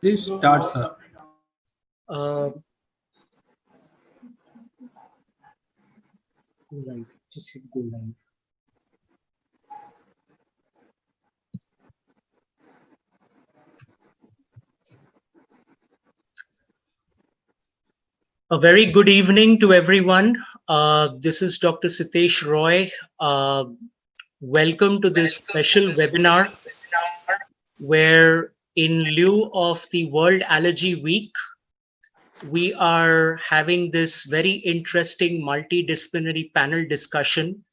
Please start, sir. Right, just hit go live. A very good evening to everyone. This is Dr. Sitesh Roy. Welcome to this special webinar where, in lieu of the World Allergy Week, we are having this very interesting multidisciplinary panel discussion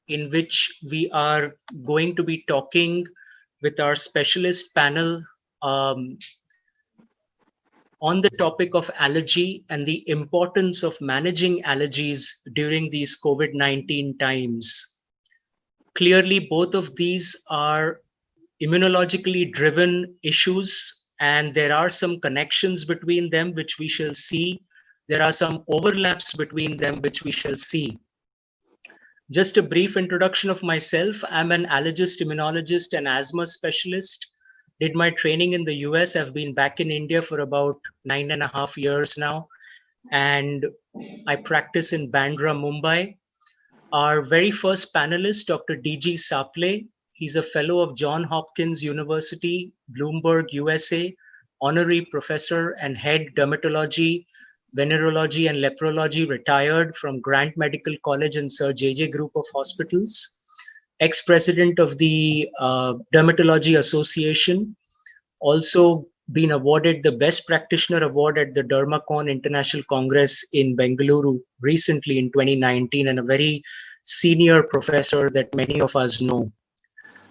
in which we are going to be talking with our specialist panel on the topic of allergy and the importance of managing allergies during these COVID-19 times. Clearly, both of these are immunologically driven issues, and there are some connections between them, which we shall see. There are some overlaps between them, which we shall see. Just a brief introduction of myself. I'm an allergist, immunologist, and asthma specialist. Did my training in the US. I've been back in India for about 9.5 years now, and I practice in Bandra, Mumbai. Our very first panelist, Dr. D.G. Saple, he's a fellow of Johns Hopkins University, Bloomberg, USA, honorary professor and head dermatology, venerology, and leprology, retired from Grant Medical College and Sir J.J. Group of Hospitals. Ex-president of the Dermatology Association, also been awarded the Best Practitioner Award at the DermaCon International Congress in Bengaluru recently in 2019, and a very senior professor that many of us know.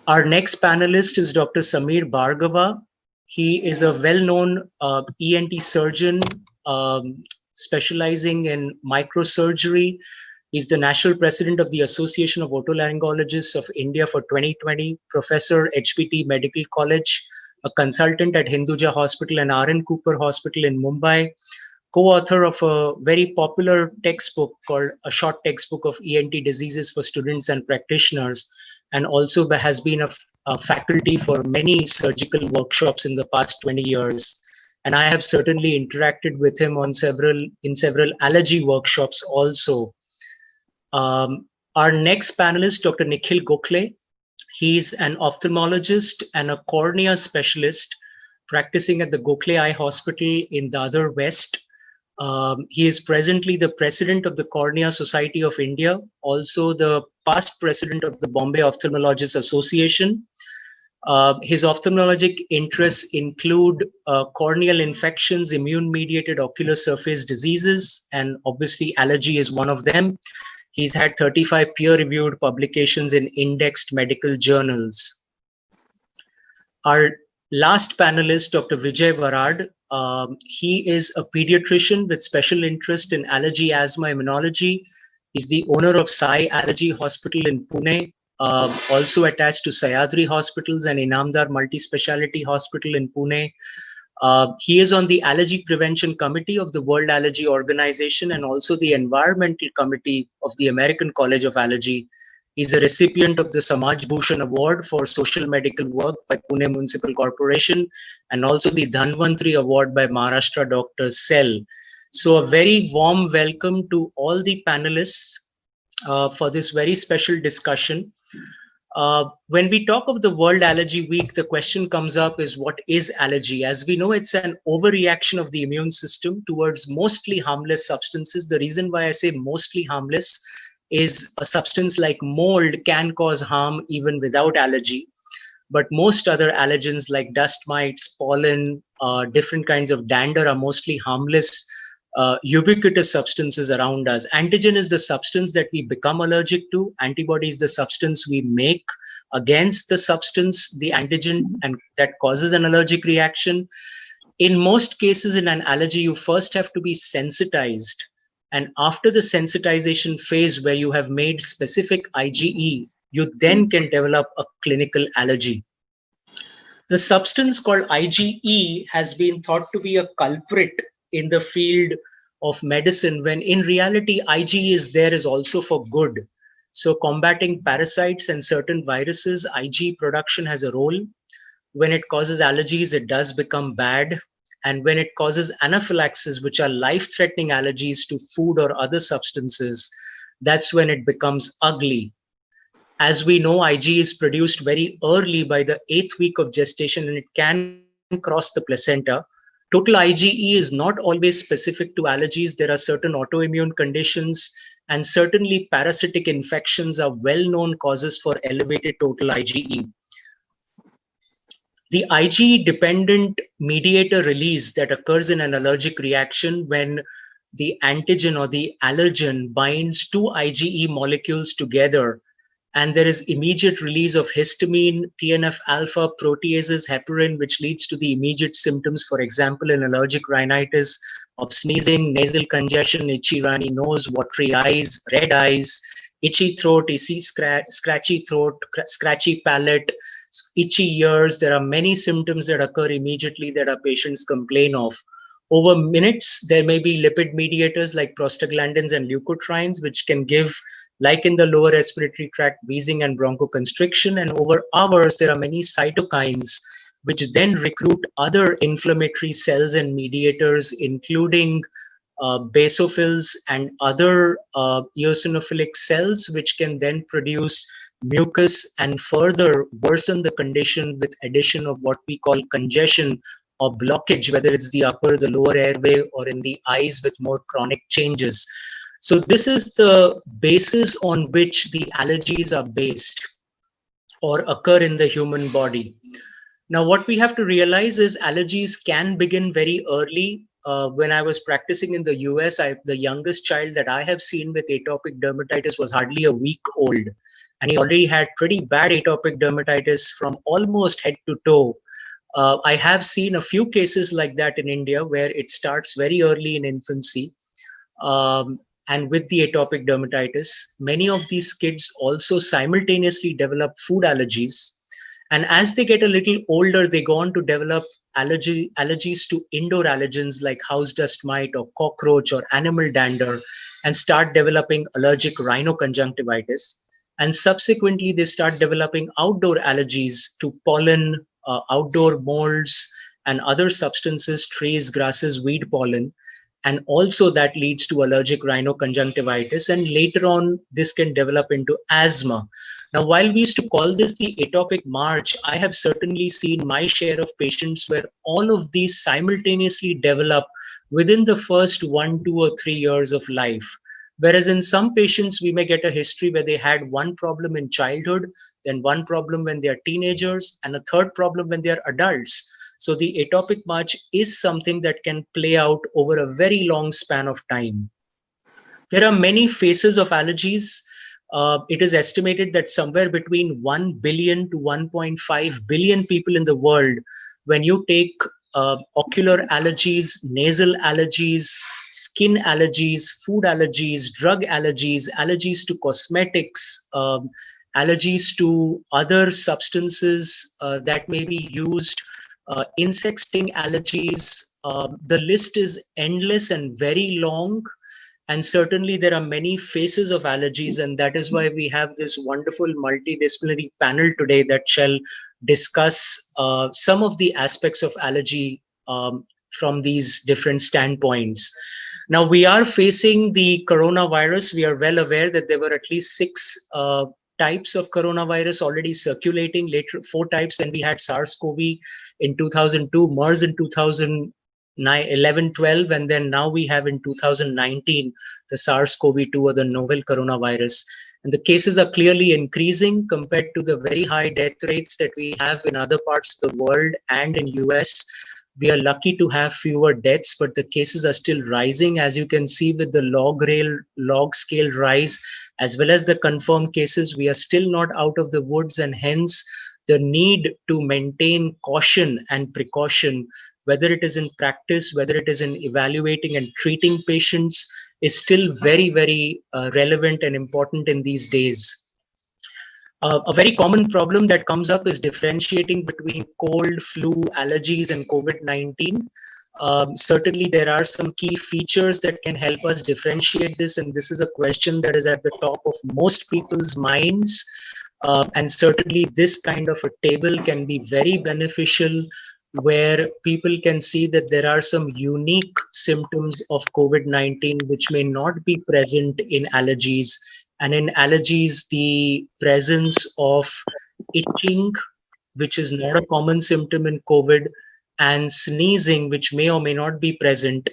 Our next panelist is Dr. Samir Bhargava. He is a well-known ENT surgeon specializing in microsurgery. He's the national president of the Association of Otolaryngologists of India for 2020, professor, HPT Medical College, a consultant at Hinduja Hospital and R.N. Cooper Hospital in Mumbai, co-author of a very popular textbook called A Short Textbook of ENT Diseases for Students and Practitioners, and also has been a faculty for many surgical workshops in the past 20 years. And I have certainly interacted with him on several allergy workshops also. Our next panelist, Dr. Nikhil Gokhale. He's an ophthalmologist and a cornea specialist practicing at the Gokhale Eye Hospital in Dadar West. He is presently the president of the Cornea Society of India, also the past president of the Bombay Ophthalmologists Association. His ophthalmologic interests include corneal infections, immune-mediated ocular surface diseases, and obviously allergy is one of them. He's had 35 peer-reviewed publications in indexed medical journals. Our last panelist, Dr. Vijay Varad, he is a pediatrician with special interest in allergy, asthma, immunology. He's the owner of Sai Allergy Hospital in Pune, also attached to Sayadri Hospitals and Inamdar Multi-Speciality Hospital in Pune. He is on the Allergy Prevention Committee of the World Allergy Organization and also the Environmental Committee of the American College of Allergy. He's a recipient of the Samaj Bhushan Award for Social Medical Work by Pune Municipal Corporation and also the Dhanvantri Award by Maharashtra Doctors Cell. So a very warm welcome to all the panelists for this very special discussion. When we talk of the World Allergy Week, the question comes up is, what is allergy? As we know, it's an overreaction of the immune system towards mostly harmless substances. The reason why I say mostly harmless is a substance like mold can cause harm even without allergy. But most other allergens like dust mites, pollen, different kinds of dander are mostly harmless, ubiquitous substances around us. Antigen is the substance that we become allergic to. Antibody is the substance we make against the substance, the antigen, and that causes an allergic reaction. In most cases in an allergy, you first have to be sensitized. And after the sensitization phase where you have made specific IgE, you then can develop a clinical allergy. The substance called IgE has been thought to be a culprit in the field of medicine, when in reality IgE is there is also for good. So combating parasites and certain viruses, IgE production has a role. When it causes allergies, it does become bad. And when it causes anaphylaxis, which are life-threatening allergies to food or other substances, that's when it becomes ugly. As we know, IgE is produced very early by the 8th week of gestation, and it can cross the placenta. Total IgE is not always specific to allergies. There are certain autoimmune conditions, and certainly parasitic infections are well-known causes for elevated total IgE. The IgE-dependent mediator release that occurs in an allergic reaction when the antigen or the allergen binds two IgE molecules together, and there is immediate release of histamine, TNF-alpha, proteases, heparin, which leads to the immediate symptoms, for example, in allergic rhinitis, of sneezing, nasal congestion, itchy runny nose, watery eyes, red eyes, itchy throat, scratchy throat, scratchy palate, itchy ears. There are many symptoms that occur immediately that our patients complain of. Over minutes, there may be lipid mediators like prostaglandins and leukotrienes, which can give, like in the lower respiratory tract, wheezing and bronchoconstriction. And over hours, there are many cytokines, which then recruit other inflammatory cells and mediators, including basophils and other eosinophilic cells, which can then produce mucus and further worsen the condition with addition of what we call congestion or blockage, whether it's the upper, the lower airway, or in the eyes with more chronic changes. So this is the basis on which the allergies are based or occur in the human body. Now, what we have to realize is allergies can begin very early. When I was practicing in the US, the youngest child that I have seen with atopic dermatitis was hardly a week old. And he already had pretty bad atopic dermatitis from almost head to toe. I have seen a few cases like that in India where it starts very early in infancy. And with the atopic dermatitis, many of these kids also simultaneously develop food allergies. And as they get a little older, they go on to develop allergies to indoor allergens like house dust mite or cockroach or animal dander, and start developing allergic rhinoconjunctivitis. And subsequently, they start developing outdoor allergies to pollen, outdoor molds, and other substances, trees, grasses, weed pollen. And also that leads to allergic rhinoconjunctivitis. And later on, this can develop into asthma. Now, while we used to call this the atopic march, I have certainly seen my share of patients where all of these simultaneously develop within the first 1, 2, or 3 years of life. Whereas in some patients, we may get a history where they had one problem in childhood, then one problem when they are teenagers, and a third problem when they are adults. So the atopic march is something that can play out over a very long span of time. There are many phases of allergies. It is estimated that somewhere between 1 billion to 1.5 billion people in the world, when you take ocular allergies, nasal allergies, skin allergies, food allergies, drug allergies, allergies to cosmetics, allergies to other substances that may be used, insect sting allergies. The list is endless and very long. And certainly there are many phases of allergies, and that is why we have this wonderful multidisciplinary panel today that shall discuss some of the aspects of allergy from these different standpoints. Now, we are facing the coronavirus. We are well aware that there were at least 6 types of coronavirus already circulating, later 4 types. Then we had SARS-CoV in 2002, MERS in 2011-12, and then now we have in 2019 the SARS-CoV-2 or the novel coronavirus. And the cases are clearly increasing compared to the very high death rates that we have in other parts of the world and in US. We are lucky to have fewer deaths, but the cases are still rising, as you can see with the log scale rise, as well as the confirmed cases. We are still not out of the woods, and hence the need to maintain caution and precaution, whether it is in practice, whether it is in evaluating and treating patients, is still very, very relevant and important in these days. A very common problem that comes up is differentiating between cold, flu, allergies, and COVID-19. Certainly, there are some key features that can help us differentiate this, and this is a question that is at the top of most people's minds. And certainly, this kind of a table can be very beneficial, where people can see that there are some unique symptoms of COVID-19 which may not be present in allergies. And in allergies, the presence of itching, which is not a common symptom in COVID, and sneezing, which may or may not be present,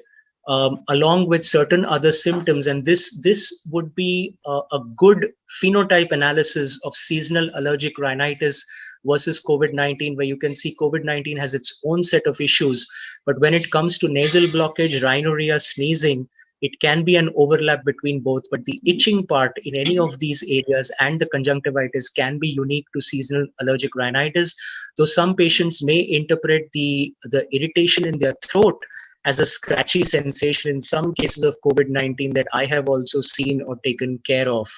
along with certain other symptoms. And this would be a good phenotype analysis of seasonal allergic rhinitis versus COVID-19, where you can see COVID-19 has its own set of issues. But when it comes to nasal blockage, rhinorrhea, sneezing, it can be an overlap between both, but the itching part in any of these areas and the conjunctivitis can be unique to seasonal allergic rhinitis, though some patients may interpret the irritation in their throat as a scratchy sensation in some cases of COVID-19 that I have also seen or taken care of.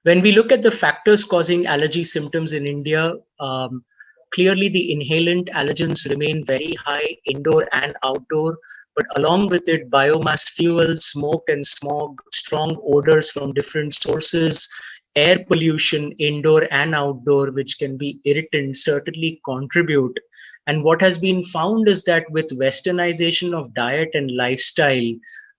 When we look at the factors causing allergy symptoms in India, clearly the inhalant allergens remain very high indoor and outdoor. But along with it, biomass fuel, smoke and smog, strong odors from different sources, air pollution, indoor and outdoor, which can be irritant, certainly contribute. And what has been found is that with westernization of diet and lifestyle,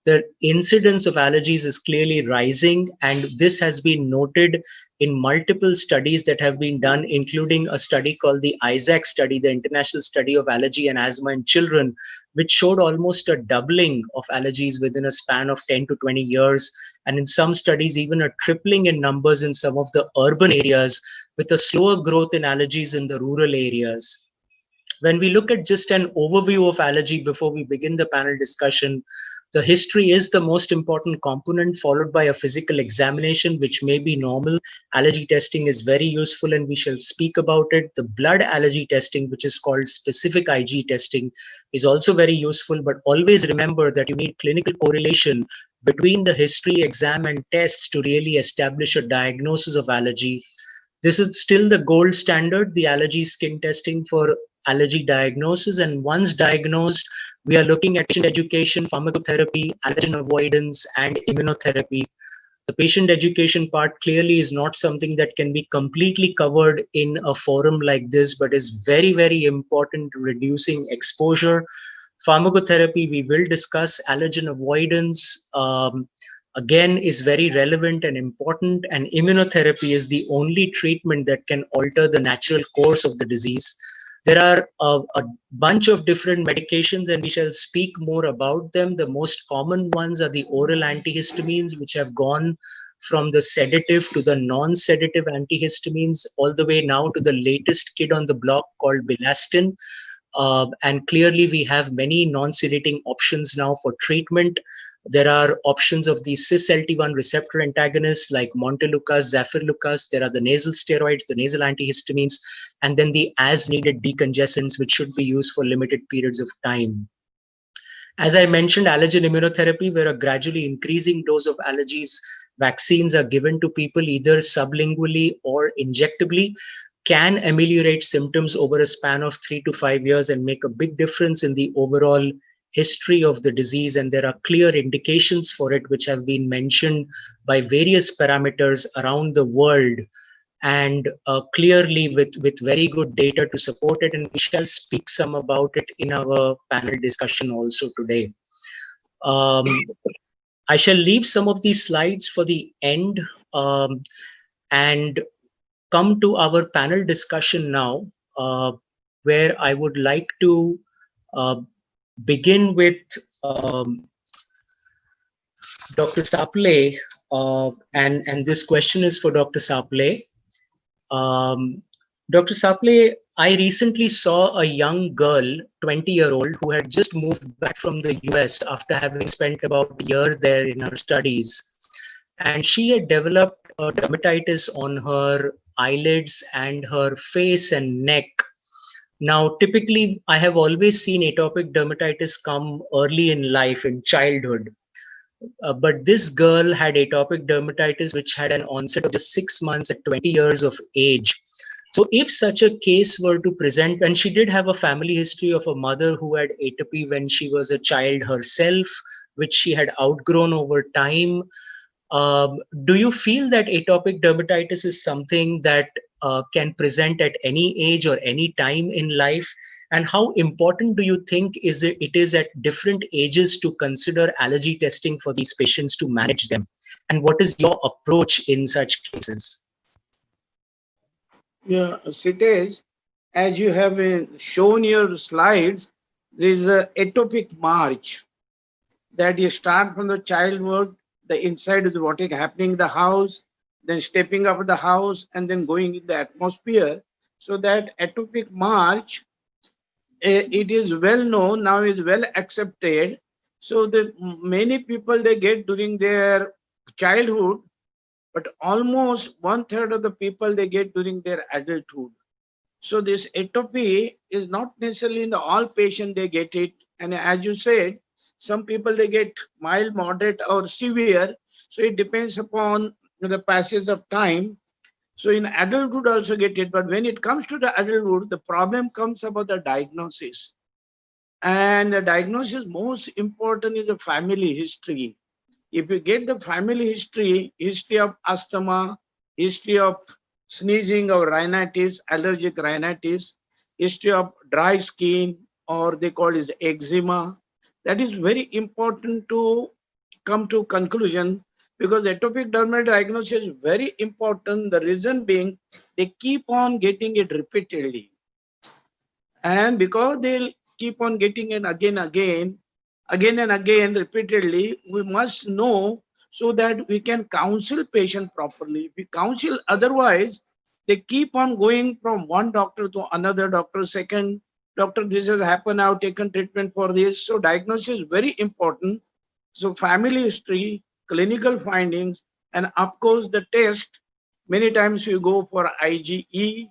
the incidence of allergies is clearly rising, and this has been noted in multiple studies that have been done, including a study called the ISAC study, the International Study of Allergy and Asthma in Children, which showed almost a doubling of allergies within a span of 10 to 20 years. And in some studies, even a tripling in numbers in some of the urban areas, with a slower growth in allergies in the rural areas. When we look at just an overview of allergy before we begin the panel discussion, the history is the most important component, followed by a physical examination, which may be normal. Allergy testing is very useful, and we shall speak about it. The blood allergy testing, which is called specific IG testing, is also very useful, but always remember that you need clinical correlation between the history, exam, and tests to really establish a diagnosis of allergy. This is still the gold standard, the allergy skin testing for allergy diagnosis, and once diagnosed, we are looking at patient education, pharmacotherapy, allergen avoidance, and immunotherapy. The patient education part clearly is not something that can be completely covered in a forum like this, but is very, very important to reducing exposure. Pharmacotherapy, we will discuss. Allergen avoidance, again, is very relevant and important, and immunotherapy is the only treatment that can alter the natural course of the disease. There are a bunch of different medications, and we shall speak more about them. The most common ones are the oral antihistamines, which have gone from the sedative to the non-sedative antihistamines, all the way now to the latest kid on the block called Bilastin. And clearly, we have many non-sedating options now for treatment. There are options of the cis-LT1 receptor antagonists like montelukast, zafirlukast. There are the nasal steroids, the nasal antihistamines, and then the as-needed decongestants, which should be used for limited periods of time. As I mentioned, allergen immunotherapy, where a gradually increasing dose of allergies vaccines are given to people either sublingually or injectably, can ameliorate symptoms over a span of 3 to 5 years and make a big difference in the overall history of the disease. And there are clear indications for it, which have been mentioned by various parameters around the world, and clearly with very good data to support it. And we shall speak some about it in our panel discussion also today. I shall leave some of these slides for the end and come to our panel discussion now, where I would like to begin with Dr. Saple, and this question is for Dr. Saple. Dr. Saple, I recently saw a young girl, 20-year-old, who had just moved back from the US after having spent about a year there in her studies. And she had developed a dermatitis on her eyelids and her face and neck. Now, typically, I have always seen atopic dermatitis come early in life, in childhood. But this girl had atopic dermatitis, which had an onset of just 6 months at 20 years of age. So if such a case were to present, and she did have a family history of a mother who had atopy when she was a child herself, which she had outgrown over time. Do you feel that atopic dermatitis is something that can present at any age or any time in life? And how important do you think it is at different ages to consider allergy testing for these patients to manage them? And what is your approach in such cases? Yeah, Sitesh, as you have shown your slides, there is a atopic march that you start from the childhood, the inside is what is happening in the house, then stepping up the house, and then going in the atmosphere. So that atopic march, it is well known now, is well accepted. So the many people they get during their childhood, but almost one third of the people they get during their adulthood. So this atopy is not necessarily in the all patient they get it. And as you said, some people they get mild, moderate, or severe. So it depends upon the passage of time. So in adulthood also get it. But when it comes to the adulthood, the problem comes about the diagnosis. And the diagnosis most important is the family history. If you get the family history of asthma, history of sneezing or rhinitis, allergic rhinitis, history of dry skin, or they call it eczema, that is very important to come to conclusion, because atopic dermatitis diagnosis is very important. The reason being they keep on getting it repeatedly. And because they'll keep on getting it again and again repeatedly, we must know so that we can counsel patient properly. If we counsel otherwise, they keep on going from one doctor to another doctor, second doctor, this has happened, I've taken treatment for this. So diagnosis is very important. So family history, clinical findings, and of course the test. Many times we go for IgE.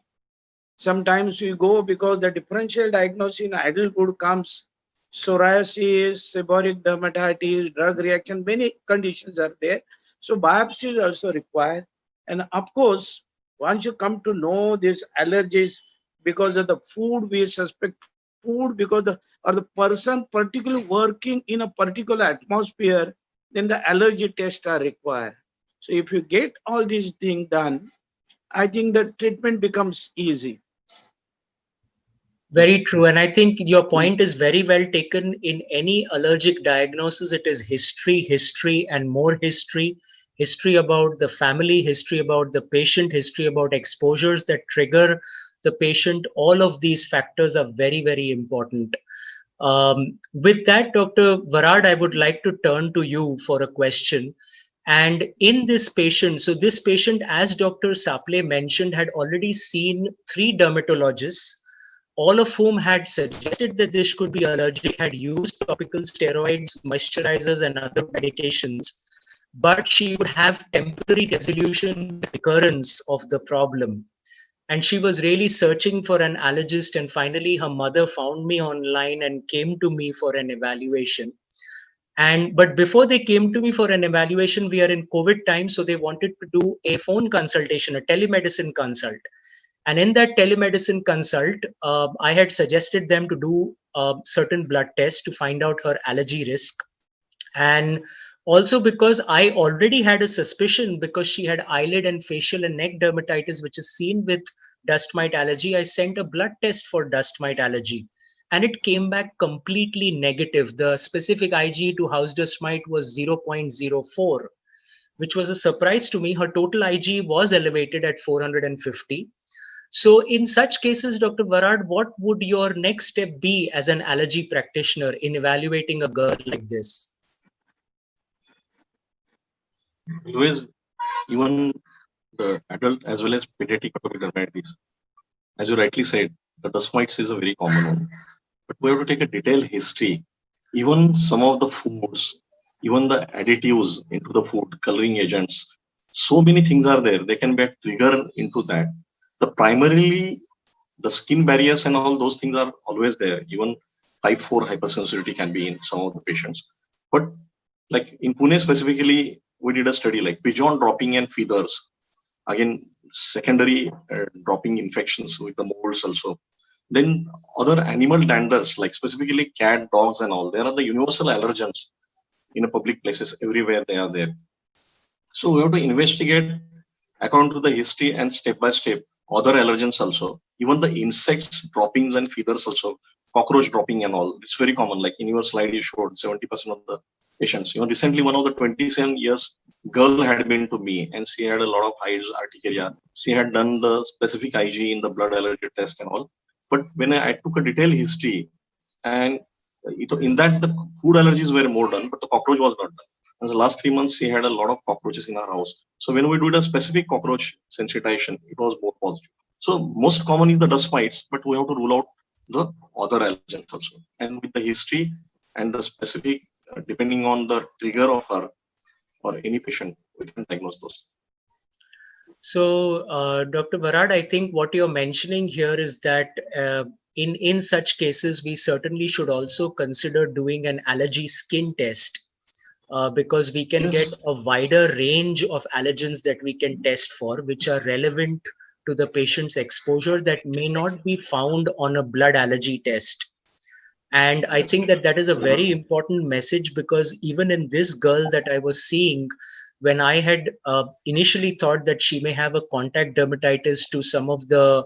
Sometimes we go because the differential diagnosis in adulthood comes psoriasis, seborrheic dermatitis, drug reaction, many conditions are there. So biopsy is also required. And of course, once you come to know these allergies because of the food, we suspect food because the person particularly working in a particular atmosphere, then the allergy tests are required. So if you get all these things done, I think the treatment becomes easy. Very true. And I think your point is very well taken. In any allergic diagnosis, it is history, history, and more history. History about the family, history about the patient, history about exposures that trigger the patient. All of these factors are very, very important. With that, Dr. Varad, I would like to turn to you for a question. And in this patient, so this patient, as Dr. Saple mentioned, had already seen 3 dermatologists, all of whom had suggested that this could be allergic, had used topical steroids, moisturizers, and other medications, but she would have temporary resolution with recurrence of the problem. And she was really searching for an allergist, and finally her mother found me online and came to me for an evaluation. And but before they came to me for an evaluation, we are in COVID time, so they wanted to do a phone consultation, a telemedicine consult. And in that telemedicine consult, I had suggested them to do certain blood tests to find out her allergy risk. And also because I already had a suspicion, because she had eyelid and facial and neck dermatitis, which is seen with dust mite allergy, I sent a blood test for dust mite allergy. And it came back completely negative. The specific IgE to house dust mite was 0.04, which was a surprise to me. Her total IgE was elevated at 450. So in such cases, Dr. Varad, what would your next step be as an allergy practitioner in evaluating a girl like this? Always, even the adult as well as pediatric atopic dermatitis, as you rightly said, the dust mites is a very common one. But we have to take a detailed history. Even some of the foods, even the additives into the food, coloring agents, so many things are there. They can be a trigger into that. The primarily the skin barriers and all those things are always there. Even type 4 hypersensitivity can be in some of the patients. But like in Pune specifically, we did a study like pigeon dropping and feathers. Again, secondary dropping infections with the molds also. Then other animal danders, like specifically cat, dogs and all, they are the universal allergens in a public places, everywhere they are there. So we have to investigate according to the history and step by step other allergens also, even the insects droppings and feeders also, cockroach dropping and all. It's very common. Like in your slide, you showed 70% of the patients. Recently one of the 27 years girl had been to me and she had a lot of hives, urticaria. She had done the specific IG in the blood allergy test and all. But when I took a detailed history, and in that the food allergies were more done, but the cockroach was not done. In the last 3 months, she had a lot of cockroaches in her house. So when we do the specific cockroach sensitization, it was more positive. So most common is the dust mites, but we have to rule out the other allergens also. And with the history and the specific, depending on the trigger of her or any patient, we can diagnose those. So, Dr. Barad, I think what you're mentioning here is that in such cases, we certainly should also consider doing an allergy skin test because we can get a wider range of allergens that we can test for, which are relevant to the patient's exposure that may not be found on a blood allergy test. And I think that that is a very important message, because even in this girl that I was seeing, when I had initially thought that she may have a contact dermatitis to some of the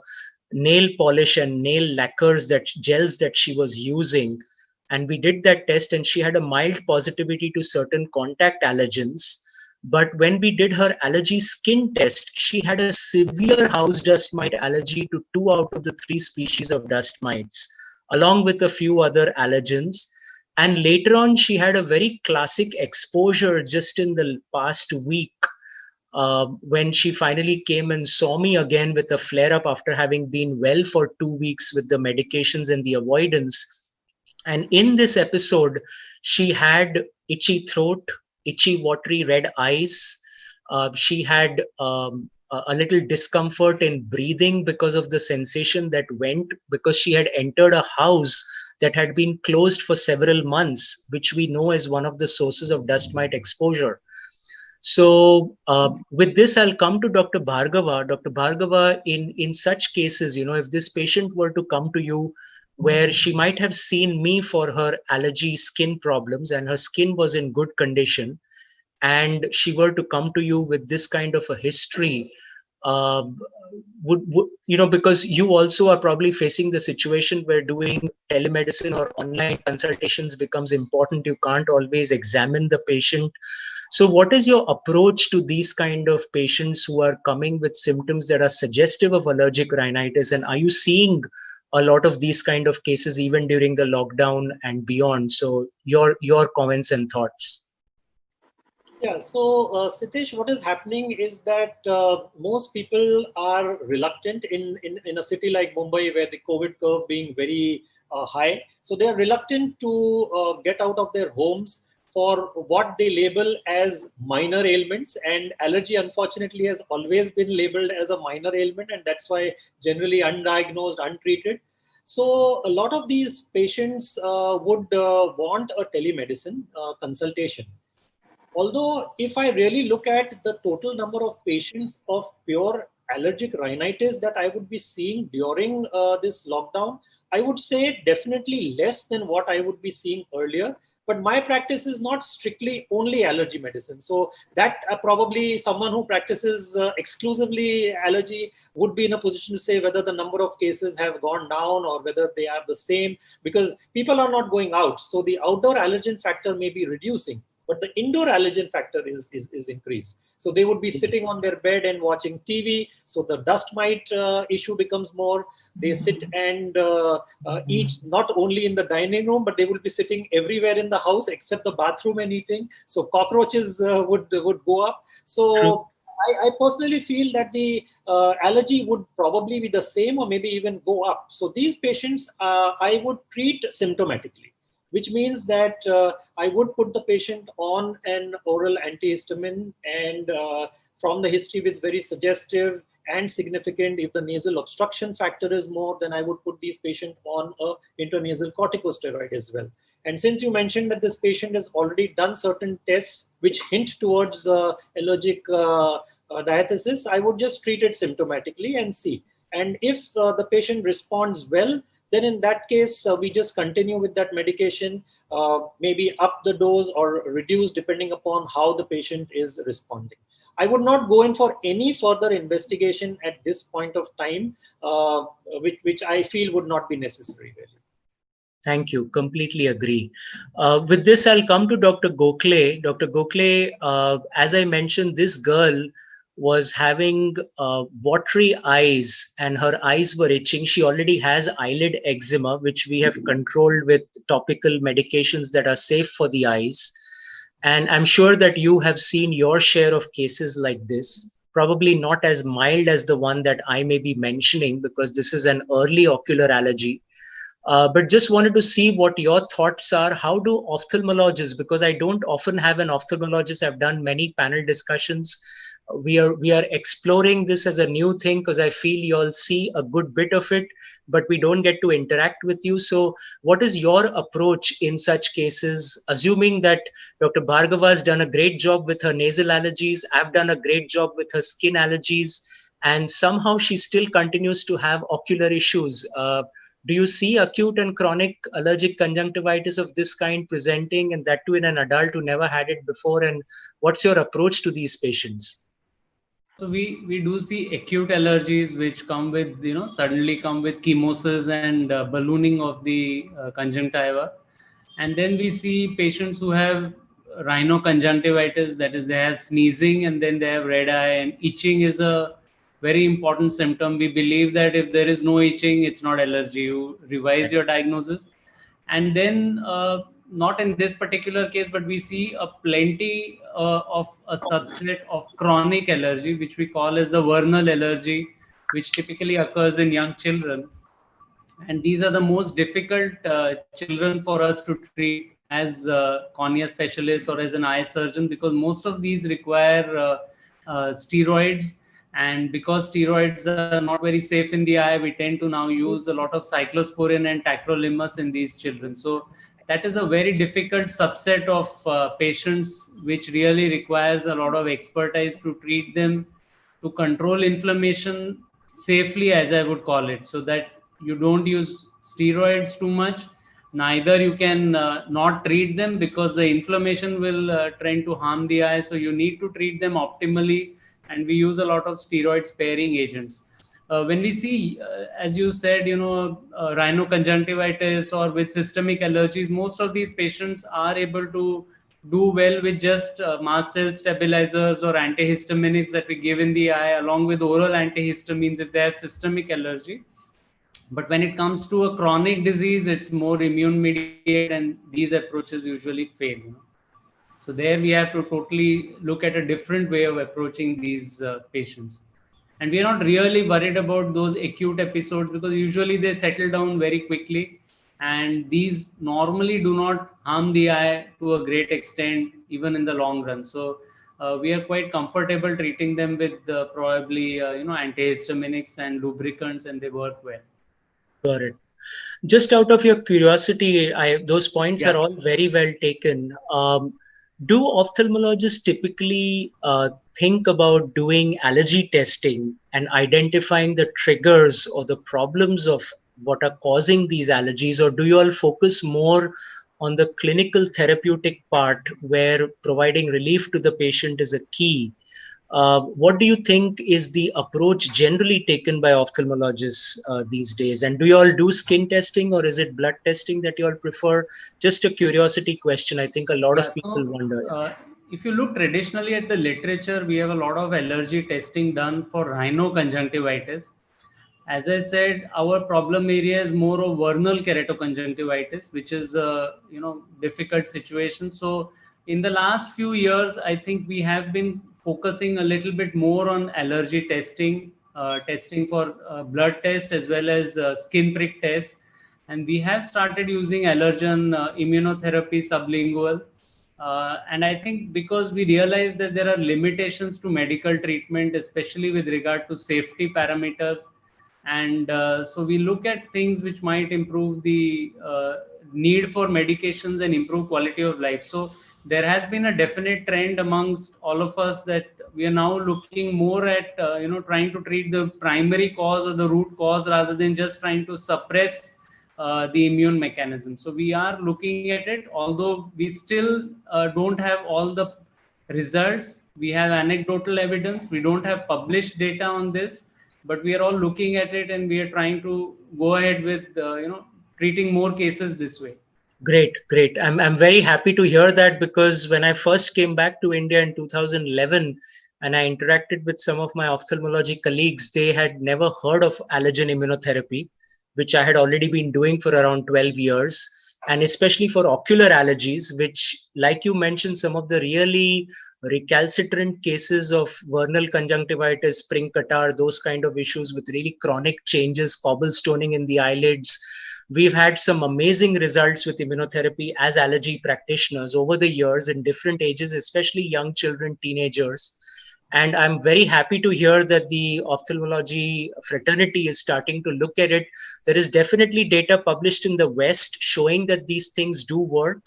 nail polish and nail lacquers, that gels that she was using, and we did that test and she had a mild positivity to certain contact allergens. But when we did her allergy skin test, she had a severe house dust mite allergy to 2 out of the 3 species of dust mites, along with a few other allergens. And later on, she had a very classic exposure just in the past week when she finally came and saw me again with a flare up after having been well for 2 weeks with the medications and the avoidance. And in this episode, she had itchy throat, itchy, watery red eyes. She had a little discomfort in breathing because of the sensation that went, because she had entered a house that had been closed for several months, which we know is one of the sources of dust mite exposure. So with this, I'll come to Dr. Bhargava. Dr. Bhargava, in such cases, if this patient were to come to you where she might have seen me for her allergy skin problems and her skin was in good condition, and she were to come to you with this kind of a history, because you also are probably facing the situation where doing telemedicine or online consultations becomes important. You can't always examine the patient. So what is your approach to these kind of patients who are coming with symptoms that are suggestive of allergic rhinitis? And are you seeing a lot of these kind of cases even during the lockdown and beyond? So your comments and thoughts. Yeah, so Sitish, what is happening is that most people are reluctant in a city like Mumbai, where the COVID curve being very high. So they are reluctant to get out of their homes for what they label as minor ailments. And allergy, unfortunately, has always been labeled as a minor ailment, and that's why generally undiagnosed, untreated. So a lot of these patients would want a telemedicine consultation. Although if I really look at the total number of patients of pure allergic rhinitis that I would be seeing during this lockdown, I would say definitely less than what I would be seeing earlier. But my practice is not strictly only allergy medicine. So that probably someone who practices exclusively allergy would be in a position to say whether the number of cases have gone down or whether they are the same, because people are not going out. So the outdoor allergen factor may be reducing, but the indoor allergen factor is increased. So they would be sitting on their bed and watching TV. So the dust mite issue becomes more. They sit and eat not only in the dining room, but they will be sitting everywhere in the house except the bathroom and eating. So cockroaches would go up. So I personally feel that the allergy would probably be the same or maybe even go up. So these patients I would treat symptomatically, which means that I would put the patient on an oral antihistamine, and from the history which is very suggestive and significant. If the nasal obstruction factor is more, then I would put these patients on a intranasal corticosteroid as well. And since you mentioned that this patient has already done certain tests which hint towards allergic diathesis, I would just treat it symptomatically and see. And if the patient responds well, then in that case, we just continue with that medication, maybe up the dose or reduce depending upon how the patient is responding. I would not go in for any further investigation at this point of time, which I feel would not be necessary really. Thank you. Completely agree. With this, I'll come to Dr. Gokhale. Dr. Gokhale, as I mentioned, this girl was having watery eyes and her eyes were itching. She already has eyelid eczema, which we have controlled with topical medications that are safe for the eyes. And I'm sure that you have seen your share of cases like this, probably not as mild as the one that I may be mentioning because this is an early ocular allergy. But just wanted to see what your thoughts are. How do ophthalmologists, because I don't often have an ophthalmologist, I've done many panel discussions. We are exploring this as a new thing because I feel you all see a good bit of it, but we don't get to interact with you. So what is your approach in such cases, assuming that Dr. Bhargava has done a great job with her nasal allergies, I've done a great job with her skin allergies, and somehow she still continues to have ocular issues. Do you see acute and chronic allergic conjunctivitis of this kind presenting, and that too in an adult who never had it before? And what's your approach to these patients? So we do see acute allergies which come with, suddenly come with chemosis and ballooning of the conjunctiva. And then we see patients who have rhinoconjunctivitis, that is, they have sneezing and then they have red eye, and itching is a very important symptom. We believe that if there is no itching, it's not allergy. You revise your diagnosis. And then not in this particular case, but we see a plenty of a subset of chronic allergy, which we call as the vernal allergy, which typically occurs in young children. And these are the most difficult children for us to treat as cornea specialists or as an eye surgeon, because most of these require steroids. And because steroids are not very safe in the eye, we tend to now use a lot of cyclosporin and tacrolimus in these children. So that is a very difficult subset of patients, which really requires a lot of expertise to treat them, to control inflammation safely, as I would call it, so that you don't use steroids too much. Neither you can not treat them, because the inflammation will tend to harm the eye. So you need to treat them optimally, and we use a lot of steroid sparing agents. When we see, as you said, rhinoconjunctivitis or with systemic allergies, most of these patients are able to do well with just mast cell stabilizers or antihistaminics that we give in the eye, along with oral antihistamines if they have systemic allergy. But when it comes to a chronic disease, it's more immune mediated, and these approaches usually fail. So there we have to totally look at a different way of approaching these patients. And we are not really worried about those acute episodes, because usually they settle down very quickly. And these normally do not harm the eye to a great extent, even in the long run. So we are quite comfortable treating them with probably, antihistaminics and lubricants, and they work well. Got it. Just out of your curiosity, those points are all very well taken. Do ophthalmologists typically think about doing allergy testing and identifying the triggers or the problems of what are causing these allergies, or do you all focus more on the clinical therapeutic part where providing relief to the patient is a key? What do you think is the approach generally taken by ophthalmologists these days? And do you all do skin testing, or is it blood testing that you all prefer? Just a curiosity question. I think a lot of people wonder. If you look traditionally at the literature, we have a lot of allergy testing done for rhinoconjunctivitis. As I said, our problem area is more of vernal keratoconjunctivitis, which is a difficult situation. So in the last few years, I think we have been focusing a little bit more on allergy testing, testing for blood test as well as skin prick tests. And we have started using allergen immunotherapy sublingual. And I think because we realize that there are limitations to medical treatment, especially with regard to safety parameters. And so we look at things which might improve the need for medications and improve quality of life. So there has been a definite trend amongst all of us that we are now looking more at, trying to treat the primary cause or the root cause rather than just trying to suppress the immune mechanism. So we are looking at it, although we still don't have all the results. We have anecdotal evidence. We don't have published data on this, but we are all looking at it and we are trying to go ahead with, treating more cases this way. Great, great. I'm very happy to hear that, because when I first came back to India in 2011 and I interacted with some of my ophthalmology colleagues, they had never heard of allergen immunotherapy, which I had already been doing for around 12 years. And especially for ocular allergies, which, like you mentioned, some of the really recalcitrant cases of vernal conjunctivitis, spring catarrh, those kind of issues with really chronic changes, cobblestoning in the eyelids. We've had some amazing results with immunotherapy as allergy practitioners over the years in different ages, especially young children, teenagers. And I'm very happy to hear that the ophthalmology fraternity is starting to look at it. There is definitely data published in the West showing that these things do work,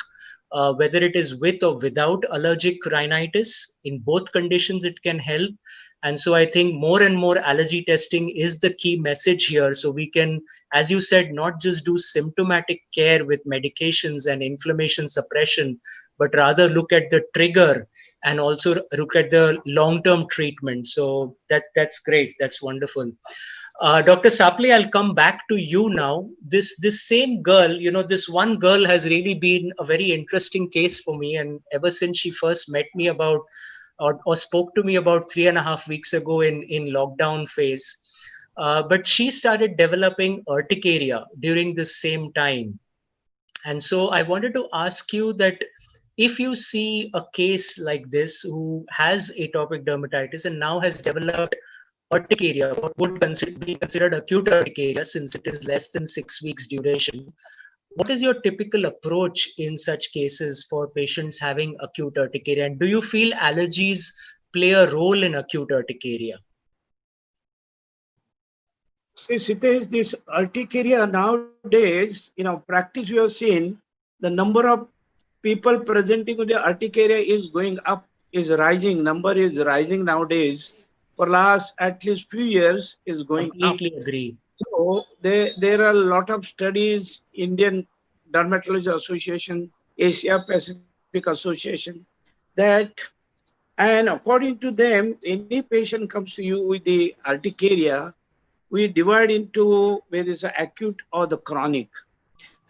whether it is with or without allergic rhinitis. In both conditions, it can help. And so I think more and more allergy testing is the key message here. So we can, as you said, not just do symptomatic care with medications and inflammation suppression, but rather look at the trigger and also look at the long-term treatment. So that's great. That's wonderful. Dr. Saple, I'll come back to you now. This same girl, this one girl has really been a very interesting case for me. And ever since she first met me about or spoke to me about 3.5 weeks ago in lockdown phase. But she started developing urticaria during the same time. And so I wanted to ask you that if you see a case like this who has atopic dermatitis and now has developed urticaria, what would be considered acute urticaria since it is less than 6 weeks duration, what is your typical approach in such cases for patients having acute urticaria? And do you feel allergies play a role in acute urticaria? See, Sitesh, this urticaria nowadays, practice we have seen, the number of people presenting with the urticaria is going up, is rising. Number is rising nowadays. For last at least few years is going Completely up. agree. So there are a lot of studies, Indian Dermatology Association, Asia Pacific Association, that, and according to them, any patient comes to you with the urticaria, we divide into whether it's acute or the chronic.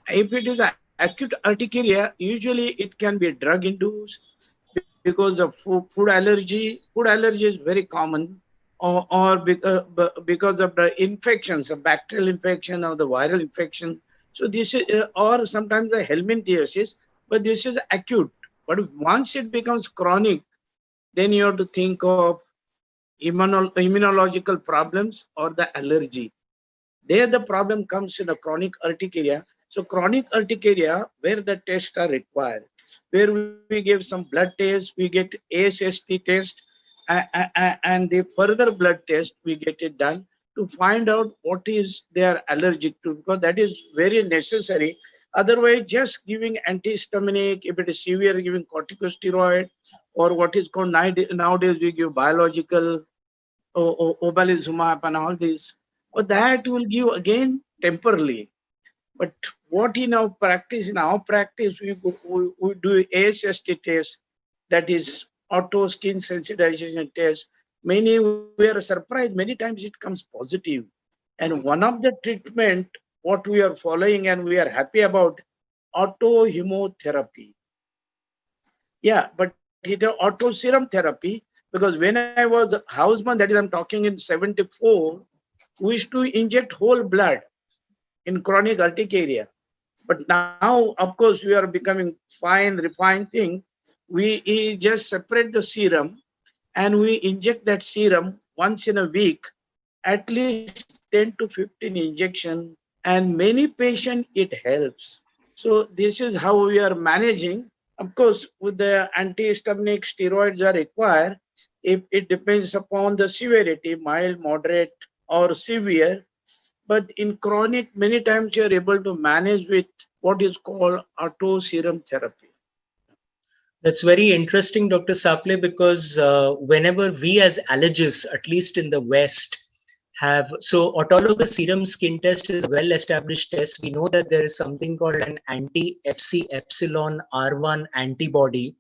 If it is acute urticaria, usually it can be drug induced because of food allergy. Food allergy is very common, or because of the infections, a bacterial infection or the viral infection. So this is, or sometimes a helminthiasis, but this is acute. But once it becomes chronic, then you have to think of immunological problems or the allergy. There the problem comes in a chronic urticaria. So chronic urticaria, where the tests are required, where we give some blood tests, we get ASST test, and the further blood test, we get it done to find out what is they are allergic to, because that is very necessary. Otherwise, just giving antihistaminic, if it is severe, giving corticosteroid, or what is called nowadays we give biological, obalizumab and all this. But that will give again temporarily. But what in our practice, we do ASST test, that is auto skin sensitization test. Many, we are surprised, many times it comes positive. And one of the treatment, what we are following and we are happy about, autohemotherapy. Yeah, but it is auto serum therapy, because when I was a houseman, that is I'm talking in 74, we used to inject whole blood in chronic urticaria. But now, of course, we are becoming fine, refined thing. We just separate the serum and we inject that serum once in a week, at least 10 to 15 injection, and many patients it helps. So this is how we are managing. Of course, with the antihistaminic steroids are required, if it depends upon the severity, mild, moderate, or severe. But in chronic, many times you are able to manage with what is called auto serum therapy. That's very interesting, Dr. Saple, because whenever we as allergists, at least in the West, have so autologous serum skin test is a well-established test. We know that there is something called an anti-FC epsilon R1 antibody,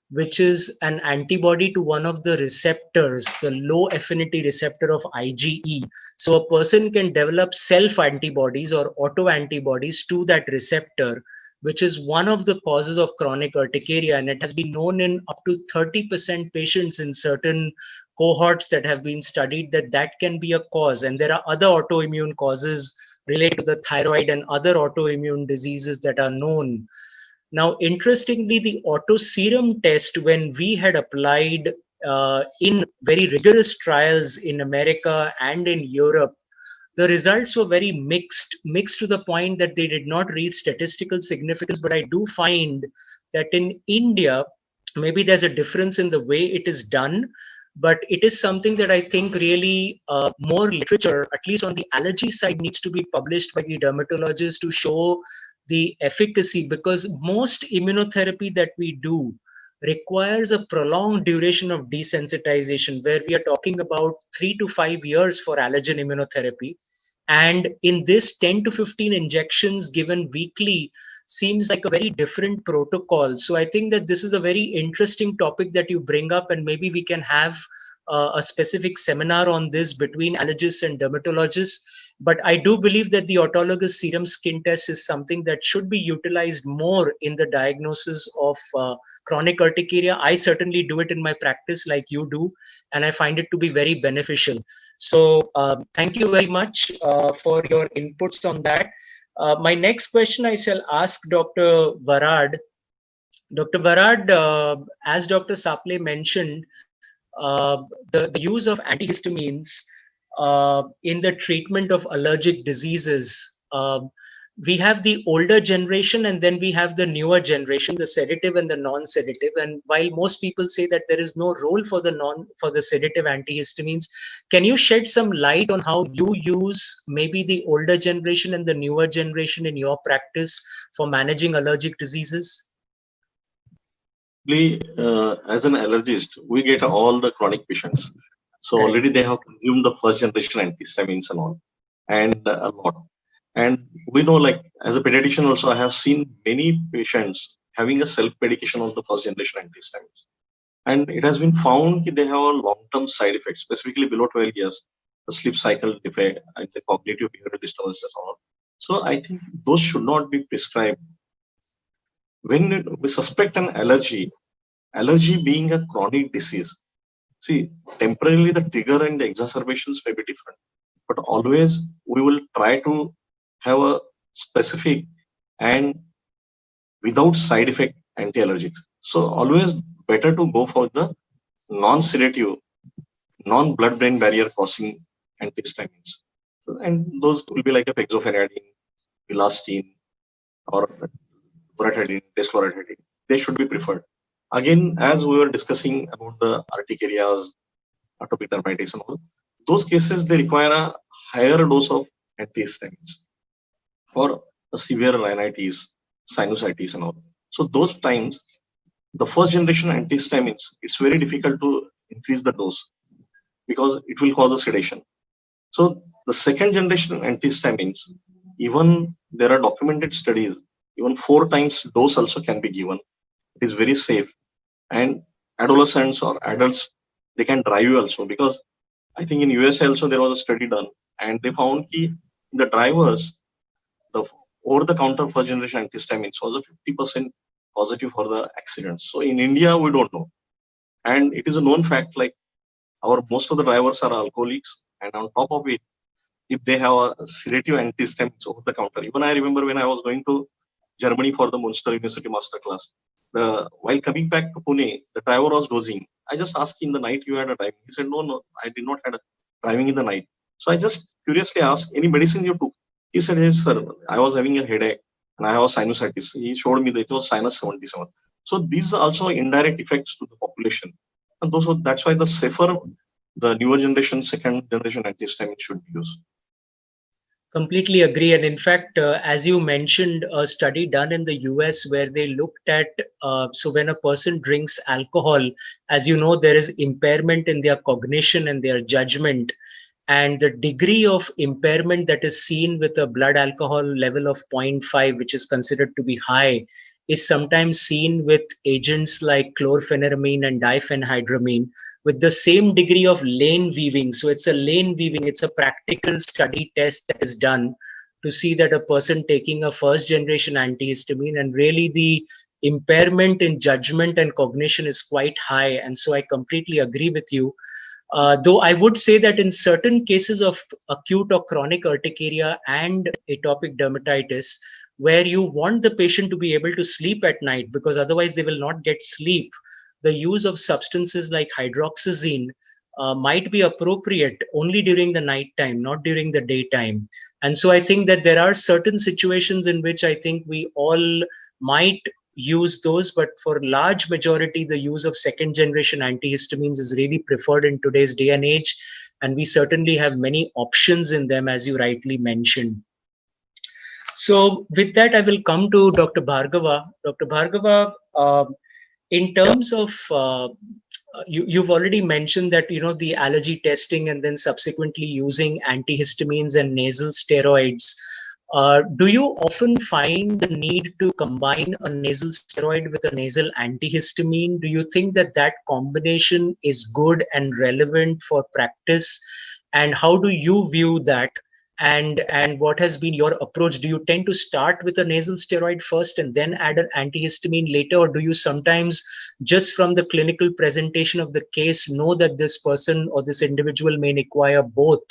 which is an antibody to one of the receptors, the low affinity receptor of IgE. So a person can develop self antibodies or auto antibodies to that receptor, which is one of the causes of chronic urticaria. And it has been known in up to 30% patients in certain cohorts that have been studied that that can be a cause. And there are other autoimmune causes related to the thyroid and other autoimmune diseases that are known. Now, interestingly, the auto serum test, when we had applied in very rigorous trials in America and in Europe, the results were very mixed to the point that they did not reach statistical significance. But I do find that in India, maybe there's a difference in the way it is done, but it is something that I think really more literature, at least on the allergy side, needs to be published by the dermatologists to show the efficacy, because most immunotherapy that we do requires a prolonged duration of desensitization, where we are talking about 3 to 5 years for allergen immunotherapy. And in this 10 to 15 injections given weekly seems like a very different protocol. So I think that this is a very interesting topic that you bring up, and maybe we can have a specific seminar on this between allergists and dermatologists. But I do believe that the autologous serum skin test is something that should be utilized more in the diagnosis of chronic urticaria. I certainly do it in my practice like you do, and I find it to be very beneficial. So thank you very much for your inputs on that. My next question I shall ask Dr. Varad. Dr. Varad, as Dr. Saple mentioned, the use of antihistamines in the treatment of allergic diseases, we have the older generation and then we have the newer generation, the sedative and the non-sedative. And while most people say that there is no role for the sedative antihistamines, can you shed some light on how you use maybe the older generation and the newer generation in your practice for managing allergic diseases? As an allergist, we get all the chronic patients. So already they have consumed the first generation antihistamines and all, and a lot. And we know, like as a pediatrician also, I have seen many patients having a self-medication of the first generation antihistamines. And it has been found that they have a long-term side effects, specifically below 12 years, the sleep cycle defect and the cognitive behavioral disturbances and all. So I think those should not be prescribed. When we suspect an allergy being a chronic disease, see, temporarily the trigger and the exacerbations may be different, but always we will try to have a specific and without side effect anti-allergics. So always better to go for the non-sedative, non-blood-brain barrier causing antihistamines. And those will be like a pexofenadine, elastine, or loratadine, desloratadine. They should be preferred. Again, as we were discussing about the urticarias, atopic dermatitis and all, those cases, they require a higher dose of antihistamines for a severe rhinitis, sinusitis and all. So those times, the first generation antihistamines, it's very difficult to increase the dose because it will cause a sedation. So the second generation antihistamines, even there are documented studies, even 4 times dose also can be given. It is very safe. And adolescents or adults, they can drive you also, because I think in USA also there was a study done and they found that the drivers, the over-the-counter first generation antihistamines was a 50% positive for the accidents. So in India, we don't know. And it is a known fact, like most of the drivers are alcoholics, and on top of it, if they have a sedative antihistamines over the counter. Even I remember when I was going to Germany for the Munster University masterclass, while coming back to Pune, the driver was dozing. I just asked in the night, you had a driving? He said, no, I did not have a driving in the night. So I just curiously asked, any medicine you took? He said, yes, sir, I was having a headache and I have sinusitis. He showed me that it was sinus 77. So these are also indirect effects to the population. And that's why the safer, the newer generation, second generation antihistamine should be used. Completely agree. And in fact, as you mentioned, a study done in the US where they looked at, so when a person drinks alcohol, as you know, there is impairment in their cognition and their judgment. And the degree of impairment that is seen with a blood alcohol level of 0.5, which is considered to be high, is sometimes seen with agents like chlorpheniramine and diphenhydramine with the same degree of lane weaving. So it's a lane weaving, it's a practical study test that is done to see that a person taking a first generation antihistamine and really the impairment in judgment and cognition is quite high. And so I completely agree with you. Though I would say that in certain cases of acute or chronic urticaria and atopic dermatitis, where you want the patient to be able to sleep at night because otherwise they will not get sleep, the use of substances like hydroxyzine might be appropriate only during the night time, not during the daytime. And so I think that there are certain situations in which I think we all might use those, but for large majority, the use of second generation antihistamines is really preferred in today's day and age. And we certainly have many options in them, as you rightly mentioned. So with that, I will come to Dr. Bhargava. Dr. Bhargava, in terms of, you've already mentioned that, you know, the allergy testing and then subsequently using antihistamines and nasal steroids. Do you often find the need to combine a nasal steroid with a nasal antihistamine? Do you think that that combination is good and relevant for practice? And how do you view that? And what has been your approach? Do you tend to start with a nasal steroid first and then add an antihistamine later? Or do you sometimes, just from the clinical presentation of the case, know that this person or this individual may require both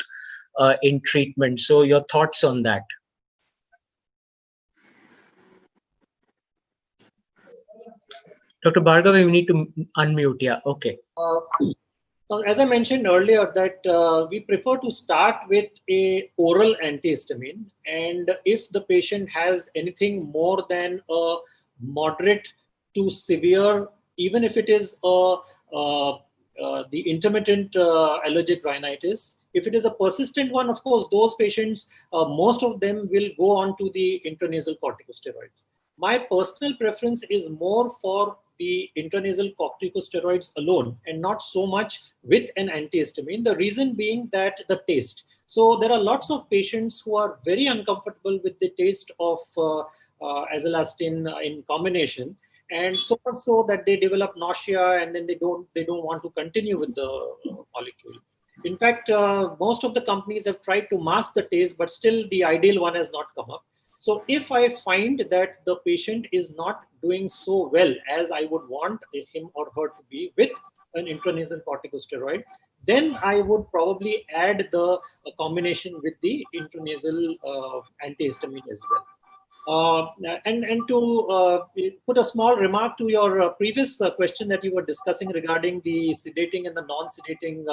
in treatment? So your thoughts on that? Dr. Bhargava, you need to unmute. Yeah, okay. So as I mentioned earlier, that we prefer to start with a oral antihistamine, and if the patient has anything more than a moderate to severe, even if it is the intermittent allergic rhinitis, if it is a persistent one, of course, those patients, most of them will go on to the intranasal corticosteroids. My personal preference is more for the intranasal corticosteroids alone and not so much with an antihistamine. The reason being that the taste. So there are lots of patients who are very uncomfortable with the taste of azelastine in combination, and so much so that they develop nausea and then they don't want to continue with the molecule. In fact, most of the companies have tried to mask the taste, but still the ideal one has not come up. So if I find that the patient is not doing so well as I would want him or her to be with an intranasal corticosteroid, then I would probably add the combination with the intranasal antihistamine as well. And to put a small remark to your previous question that you were discussing regarding the sedating and the non-sedating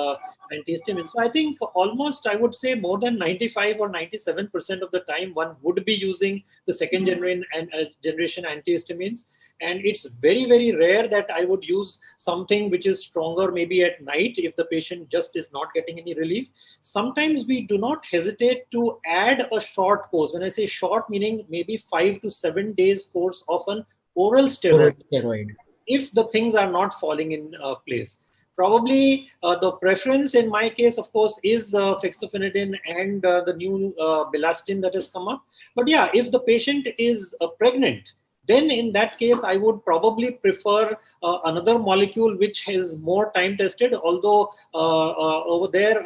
antihistamines. So I think almost, I would say, more than 95 or 97% of the time one would be using the second generation antihistamines. And it's very, very rare that I would use something which is stronger maybe at night if the patient just is not getting any relief. Sometimes we do not hesitate to add a short course. When I say short, meaning maybe 5 to 7 days course of an oral steroid, if the things are not falling in place. Probably the preference in my case, of course, is fexofenadine and the new bilastine that has come up. But yeah, if the patient is pregnant, then in that case, I would probably prefer another molecule which is more time tested, although over there,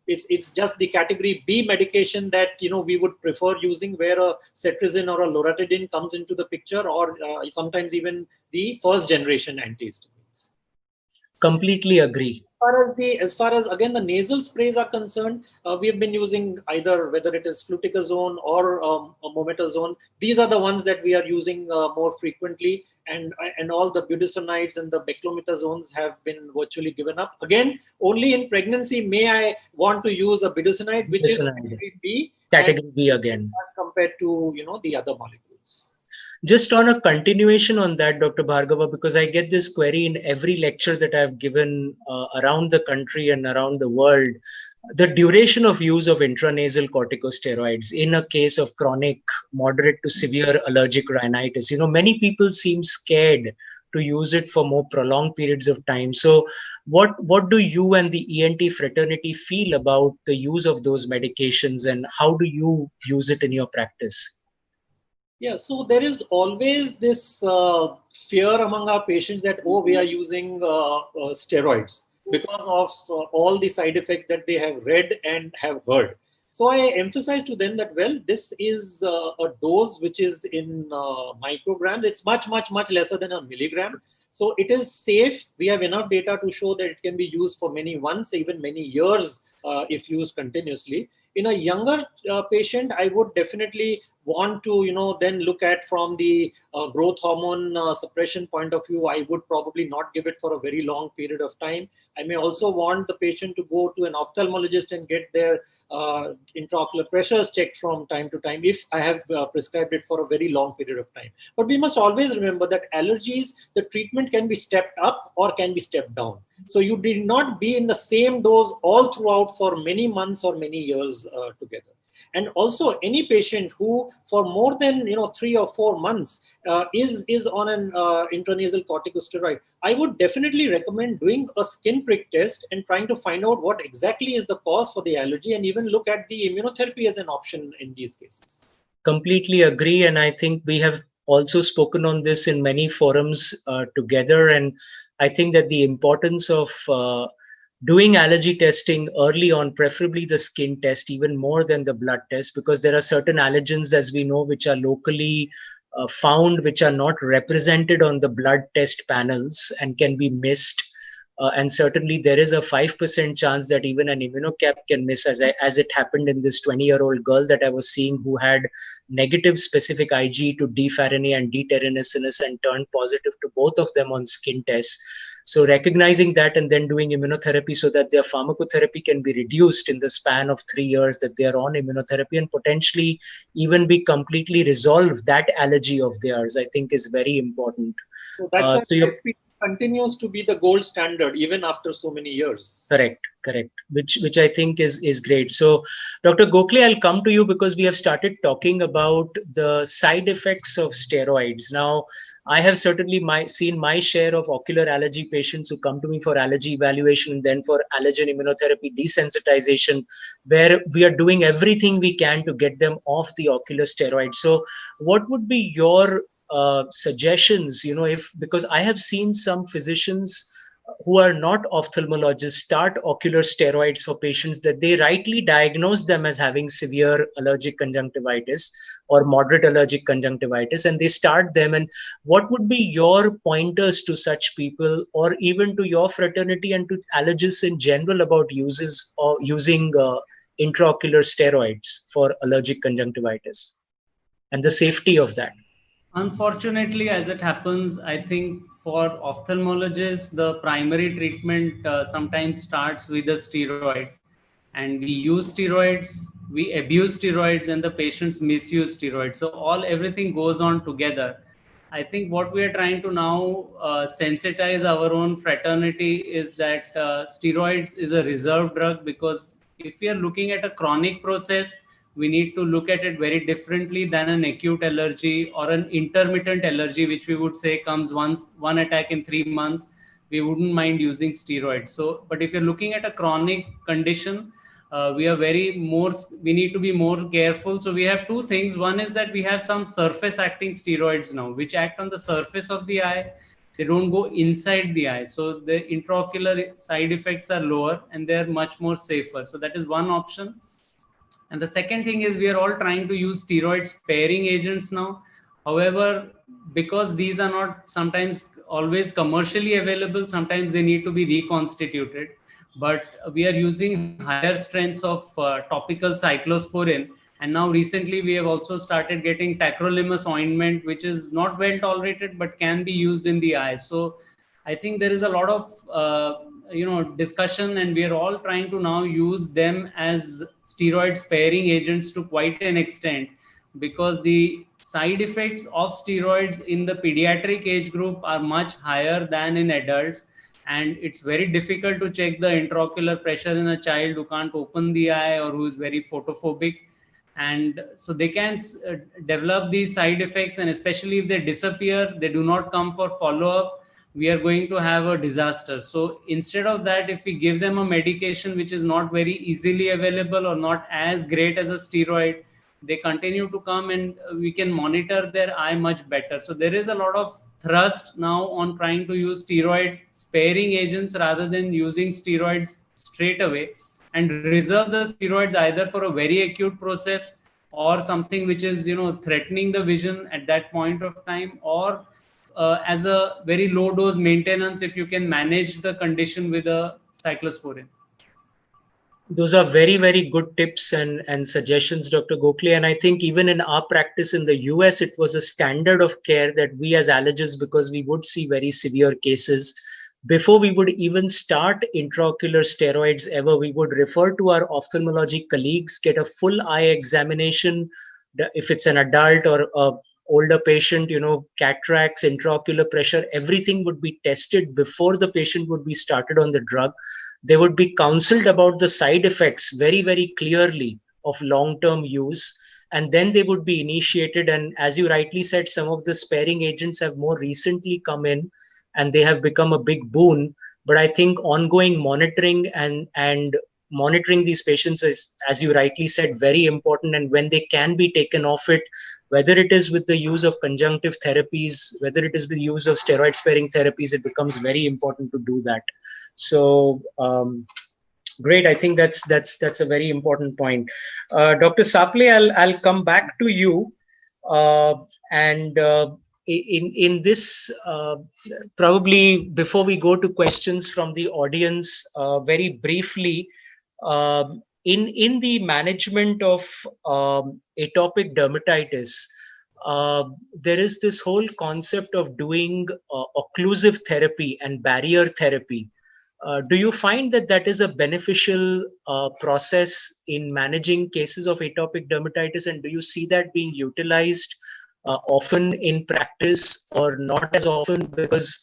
it's just the category B medication that we would prefer using, where a cetirizine or a loratadine comes into the picture, or sometimes even the first generation antihistamines. Completely agree. As far as again the nasal sprays are concerned, we have been using either whether it is fluticasone or mometasone. These are the ones that we are using more frequently, and all the budesonides and the beclometazones have been virtually given up. Again, only in pregnancy may I want to use a budesonide, which is category B. Category B again, as compared to the other molecules. Just on a continuation on that, Dr. Bhargava, because I get this query in every lecture that I've given around the country and around the world, the duration of use of intranasal corticosteroids in a case of chronic, moderate to severe allergic rhinitis. Many people seem scared to use it for more prolonged periods of time. So what do you and the ENT fraternity feel about the use of those medications, and how do you use it in your practice? Yeah, so there is always this fear among our patients that, oh, we are using steroids because of all the side effects that they have read and have heard. So I emphasize to them that, well, this is a dose which is in micrograms. It's much, much, much lesser than a milligram. So it is safe. We have enough data to show that it can be used for many months, even many years if used continuously. In a younger patient, I would definitely want to, then look at from the growth hormone suppression point of view. I would probably not give it for a very long period of time. I may also want the patient to go to an ophthalmologist and get their intraocular pressures checked from time to time if I have prescribed it for a very long period of time. But we must always remember that allergies, the treatment can be stepped up or can be stepped down. So you did not be in the same dose all throughout for many months or many years together. And also, any patient who for more than 3 or 4 months is on an intranasal corticosteroid, I would definitely recommend doing a skin prick test and trying to find out what exactly is the cause for the allergy, and even look at the immunotherapy as an option in these cases. Completely agree, and I think we have also spoken on this in many forums together, and I think that the importance of doing allergy testing early on, preferably the skin test, even more than the blood test, because there are certain allergens, as we know, which are locally found, which are not represented on the blood test panels and can be missed. And certainly there is a 5% chance that even an immunocap can miss, as it happened in this 20-year-old girl that I was seeing who had negative specific IgE to D-Farinea and D-Terinacinus and turned positive to both of them on skin tests. So recognizing that and then doing immunotherapy so that their pharmacotherapy can be reduced in the span of 3 years that they are on immunotherapy, and potentially even be completely resolved that allergy of theirs, I think is very important. So that's why SPT continues to be the gold standard even after so many years. Correct. Which I think is great. So Dr. Gokhale, I'll come to you because we have started talking about the side effects of steroids. Now, I have certainly seen my share of ocular allergy patients who come to me for allergy evaluation and then for allergen immunotherapy desensitization, where we are doing everything we can to get them off the ocular steroids. So what would be your suggestions, because I have seen some physicians who are not ophthalmologists start ocular steroids for patients that they rightly diagnose them as having severe allergic conjunctivitis or moderate allergic conjunctivitis, and they start them. And what would be your pointers to such people, or even to your fraternity and to allergists in general, about using intraocular steroids for allergic conjunctivitis and the safety of that? Unfortunately, as it happens, I think for ophthalmologists, the primary treatment sometimes starts with a steroid. And we use steroids, we abuse steroids, and the patients misuse steroids. So everything goes on together. I think what we are trying to now sensitize our own fraternity is that steroids is a reserve drug, because if we are looking at a chronic process, we need to look at it very differently than an acute allergy or an intermittent allergy, which we would say comes one attack in 3 months. We wouldn't mind using steroids. So, but if you're looking at a chronic condition, we need to be more careful. So we have two things. One is that we have some surface acting steroids now, which act on the surface of the eye. They don't go inside the eye. So the intraocular side effects are lower and they're much more safer. So that is one option. And the second thing is we are all trying to use steroid sparing agents now. However, because these are not sometimes always commercially available, sometimes they need to be reconstituted. But we are using higher strengths of topical cyclosporin. And now recently we have also started getting tacrolimus ointment, which is not well tolerated, but can be used in the eye. So I think there is a lot of discussion, and we are all trying to now use them as steroid sparing agents to quite an extent, because the side effects of steroids in the pediatric age group are much higher than in adults. And it's very difficult to check the intraocular pressure in a child who can't open the eye or who is very photophobic. And so they can develop these side effects, and especially if they disappear, they do not come for follow-up, we are going to have a disaster. So instead of that, if we give them a medication which is not very easily available or not as great as a steroid, they continue to come, and we can monitor their eye much better. So there is a lot of thrust now on trying to use steroid sparing agents rather than using steroids straight away, and reserve the steroids either for a very acute process or something which is, threatening the vision at that point of time, or as a very low dose maintenance if you can manage the condition with a cyclosporin. Those are very, very good tips and suggestions, Dr. Gokhale. And I think even in our practice in the US, it was a standard of care that we as allergists, because we would see very severe cases, before we would even start intraocular steroids ever, we would refer to our ophthalmology colleagues, get a full eye examination. If it's an adult or a older patient, cataracts, intraocular pressure, everything would be tested before the patient would be started on the drug. They would be counseled about the side effects very, very clearly of long-term use, and then they would be initiated. And as you rightly said, some of the sparing agents have more recently come in and they have become a big boon. But I think ongoing monitoring and monitoring these patients is, as you rightly said, very important. And when they can be taken off it, whether it is with the use of conjunctive therapies, whether it is with the use of steroid sparing therapies, it becomes very important to do that. So great. I think that's a very important point. Dr. Saple, I'll come back to you. In this, probably before we go to questions from the audience, very briefly, in the management of atopic dermatitis, there is this whole concept of doing occlusive therapy and barrier therapy. Do you find that is a beneficial process in managing cases of atopic dermatitis, and do you see that being utilized often in practice or not as often? Because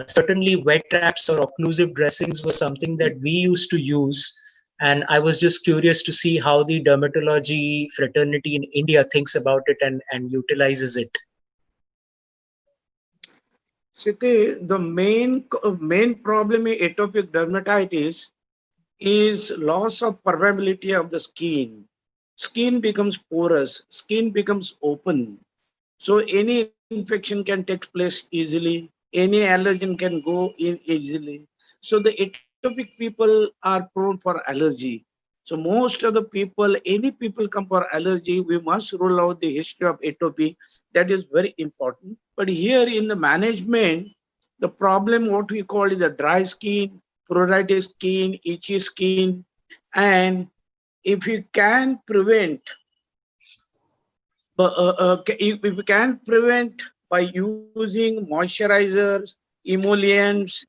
certainly wet traps or occlusive dressings was something that we used to use. And I was just curious to see how the dermatology fraternity in India thinks about it and utilizes it. Siti, the main problem in atopic dermatitis is loss of permeability of the skin. Skin becomes porous, skin becomes open. So any infection can take place easily, any allergen can go in easily. So the atopic people are prone for allergy. So most of the people, any people come for allergy, we must rule out the history of atopy. That is very important. But here in the management, the problem, what we call is the dry skin, pruritic skin, itchy skin. And if you can prevent, if we can prevent by using moisturizers, emollients,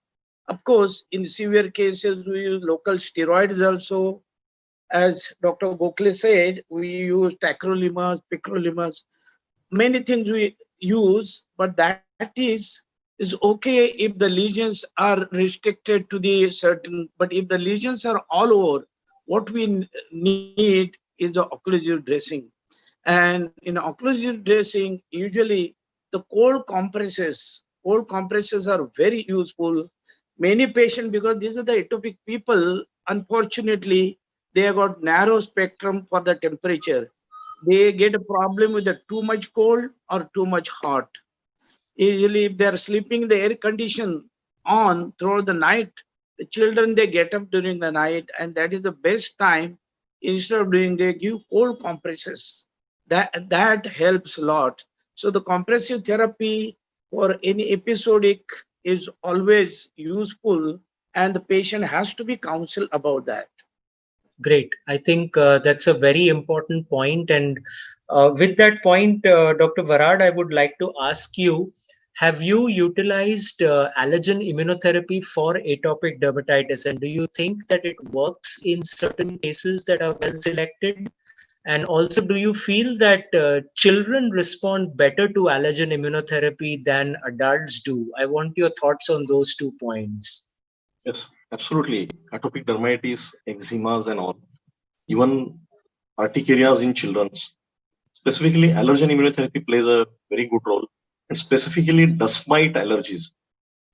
of course, in severe cases, we use local steroids also. As Dr. Gokhale said, we use tacrolimus, picrolimus, many things we use, but that is okay if the lesions are restricted to the certain, but if the lesions are all over, what we need is the occlusive dressing. And in occlusive dressing, usually the cold compresses are very useful. Many patients, because these are the atopic people, unfortunately, they have got narrow spectrum for the temperature. They get a problem with the too much cold or too much hot. Usually, if they are sleeping the air condition on throughout the night, the children, they get up during the night, and that is the best time. Instead of doing, they give cold compresses. That helps a lot. So the compressive therapy for any episodic is always useful, and the patient has to be counseled about that. Great. I think that's a very important point. And with that point, Dr. Varad, I would like to ask you, have you utilized allergen immunotherapy for atopic dermatitis? And do you think that it works in certain cases that are well selected? And also, do you feel that children respond better to allergen immunotherapy than adults do? I want your thoughts on those 2 points. Yes, absolutely. Atopic dermatitis, eczemas, and all, even urticarias in children. Specifically, allergen immunotherapy plays a very good role, and specifically dust mite allergies.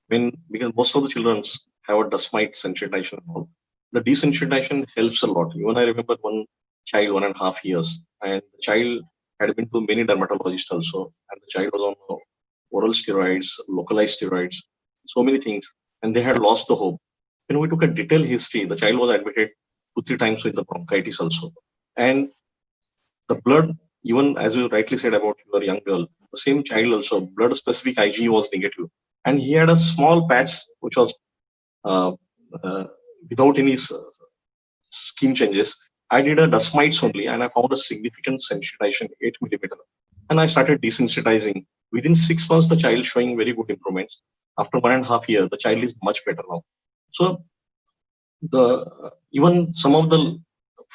Because most of the children have a dust mite sensitization and all. The desensitization helps a lot. Even I remember one child, 1.5 years, and the child had been to many dermatologists also, and the child was on oral steroids, localized steroids, so many things, and they had lost the hope. When we took a detailed history, the child was admitted 2-3 times with the bronchitis also, and the blood, even as you rightly said about your young girl, the same child also, blood specific IgE was negative. And he had a small patch which was uh, uh, without any scheme changes. I did a dust mites only and I found a significant sensitization, 8 millimeter. And I started desensitizing. Within 6 months, the child showing very good improvements. After 1.5 years, the child is much better now. So even some of the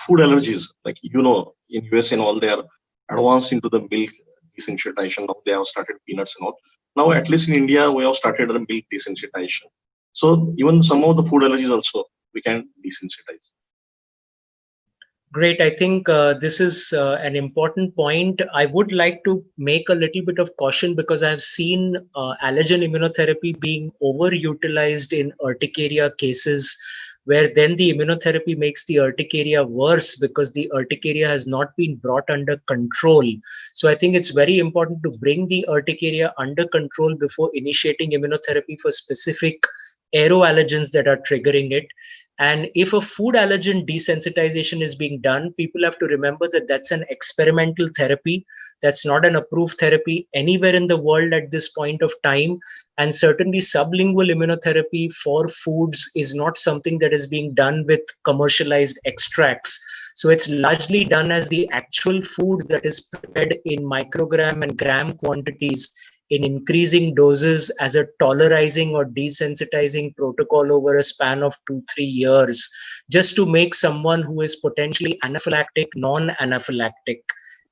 food allergies, like in US and all, they are advanced into the milk desensitization. Now they have started peanuts and all. Now at least in India, we have started the milk desensitization. So even some of the food allergies also we can desensitize. Great. I think this is an important point. I would like to make a little bit of caution because I've seen allergen immunotherapy being overutilized in urticaria cases, where then the immunotherapy makes the urticaria worse because the urticaria has not been brought under control. So I think it's very important to bring the urticaria under control before initiating immunotherapy for specific aeroallergens that are triggering it. And if a food allergen desensitization is being done, people have to remember that that's an experimental therapy. That's not an approved therapy anywhere in the world at this point of time. And certainly sublingual immunotherapy for foods is not something that is being done with commercialized extracts. So it's largely done as the actual food that is prepared in microgram and gram quantities in increasing doses as a tolerizing or desensitizing protocol over a span of 2-3 years, just to make someone who is potentially anaphylactic non-anaphylactic.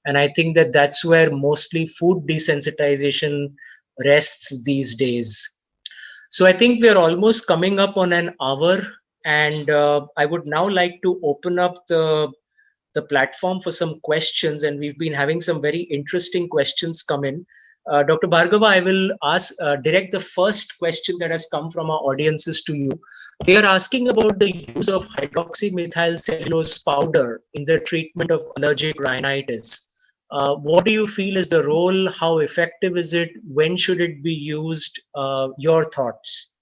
And I think that that's where mostly food desensitization rests these days. So I think we're almost coming up on an hour, and I would now like to open up the platform for some questions, and we've been having some very interesting questions come in. Dr. Bhargava, I will direct the first question that has come from our audiences to you. They are asking about the use of hydroxymethylcellulose powder in the treatment of allergic rhinitis. What do you feel is the role? How effective is it? When should it be used? Your thoughts?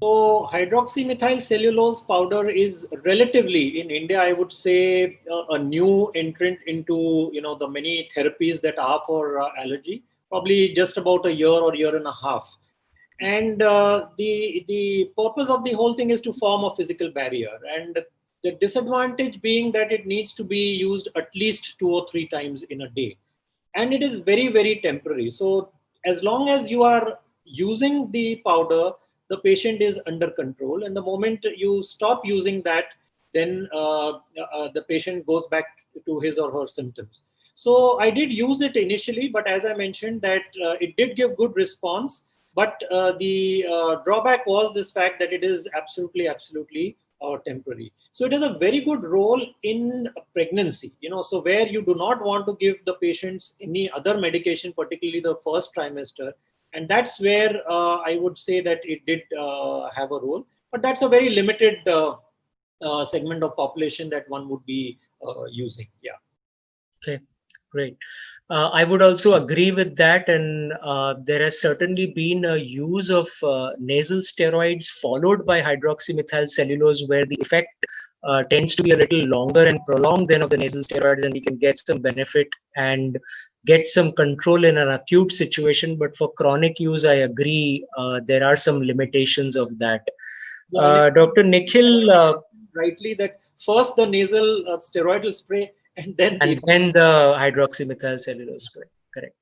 So hydroxymethylcellulose powder is relatively in India, I would say, a new entrant into the many therapies that are for allergy. Probably just about a year or year and a half. And the purpose of the whole thing is to form a physical barrier. And the disadvantage being that it needs to be used at least 2 or 3 times in a day. And it is very, very temporary. So as long as you are using the powder, the patient is under control. And the moment you stop using that, then the patient goes back to his or her symptoms. So I did use it initially, but as I mentioned that it did give good response. But the drawback was this fact that it is absolutely temporary. So it has a very good role in pregnancy, so where you do not want to give the patients any other medication, particularly the first trimester. And that's where I would say that it did have a role. But that's a very limited segment of population that one would be using. Yeah. Okay, great. I would also agree with that, and there has certainly been a use of nasal steroids followed by hydroxymethylcellulose, where the effect tends to be a little longer and prolonged than of the nasal steroids, and we can get some benefit and get some control in an acute situation. But for chronic use, I agree, there are some limitations of that. Dr. Nikhil, rightly, that first the nasal steroidal spray and then the hydroxymethylcellulose spray. Correct.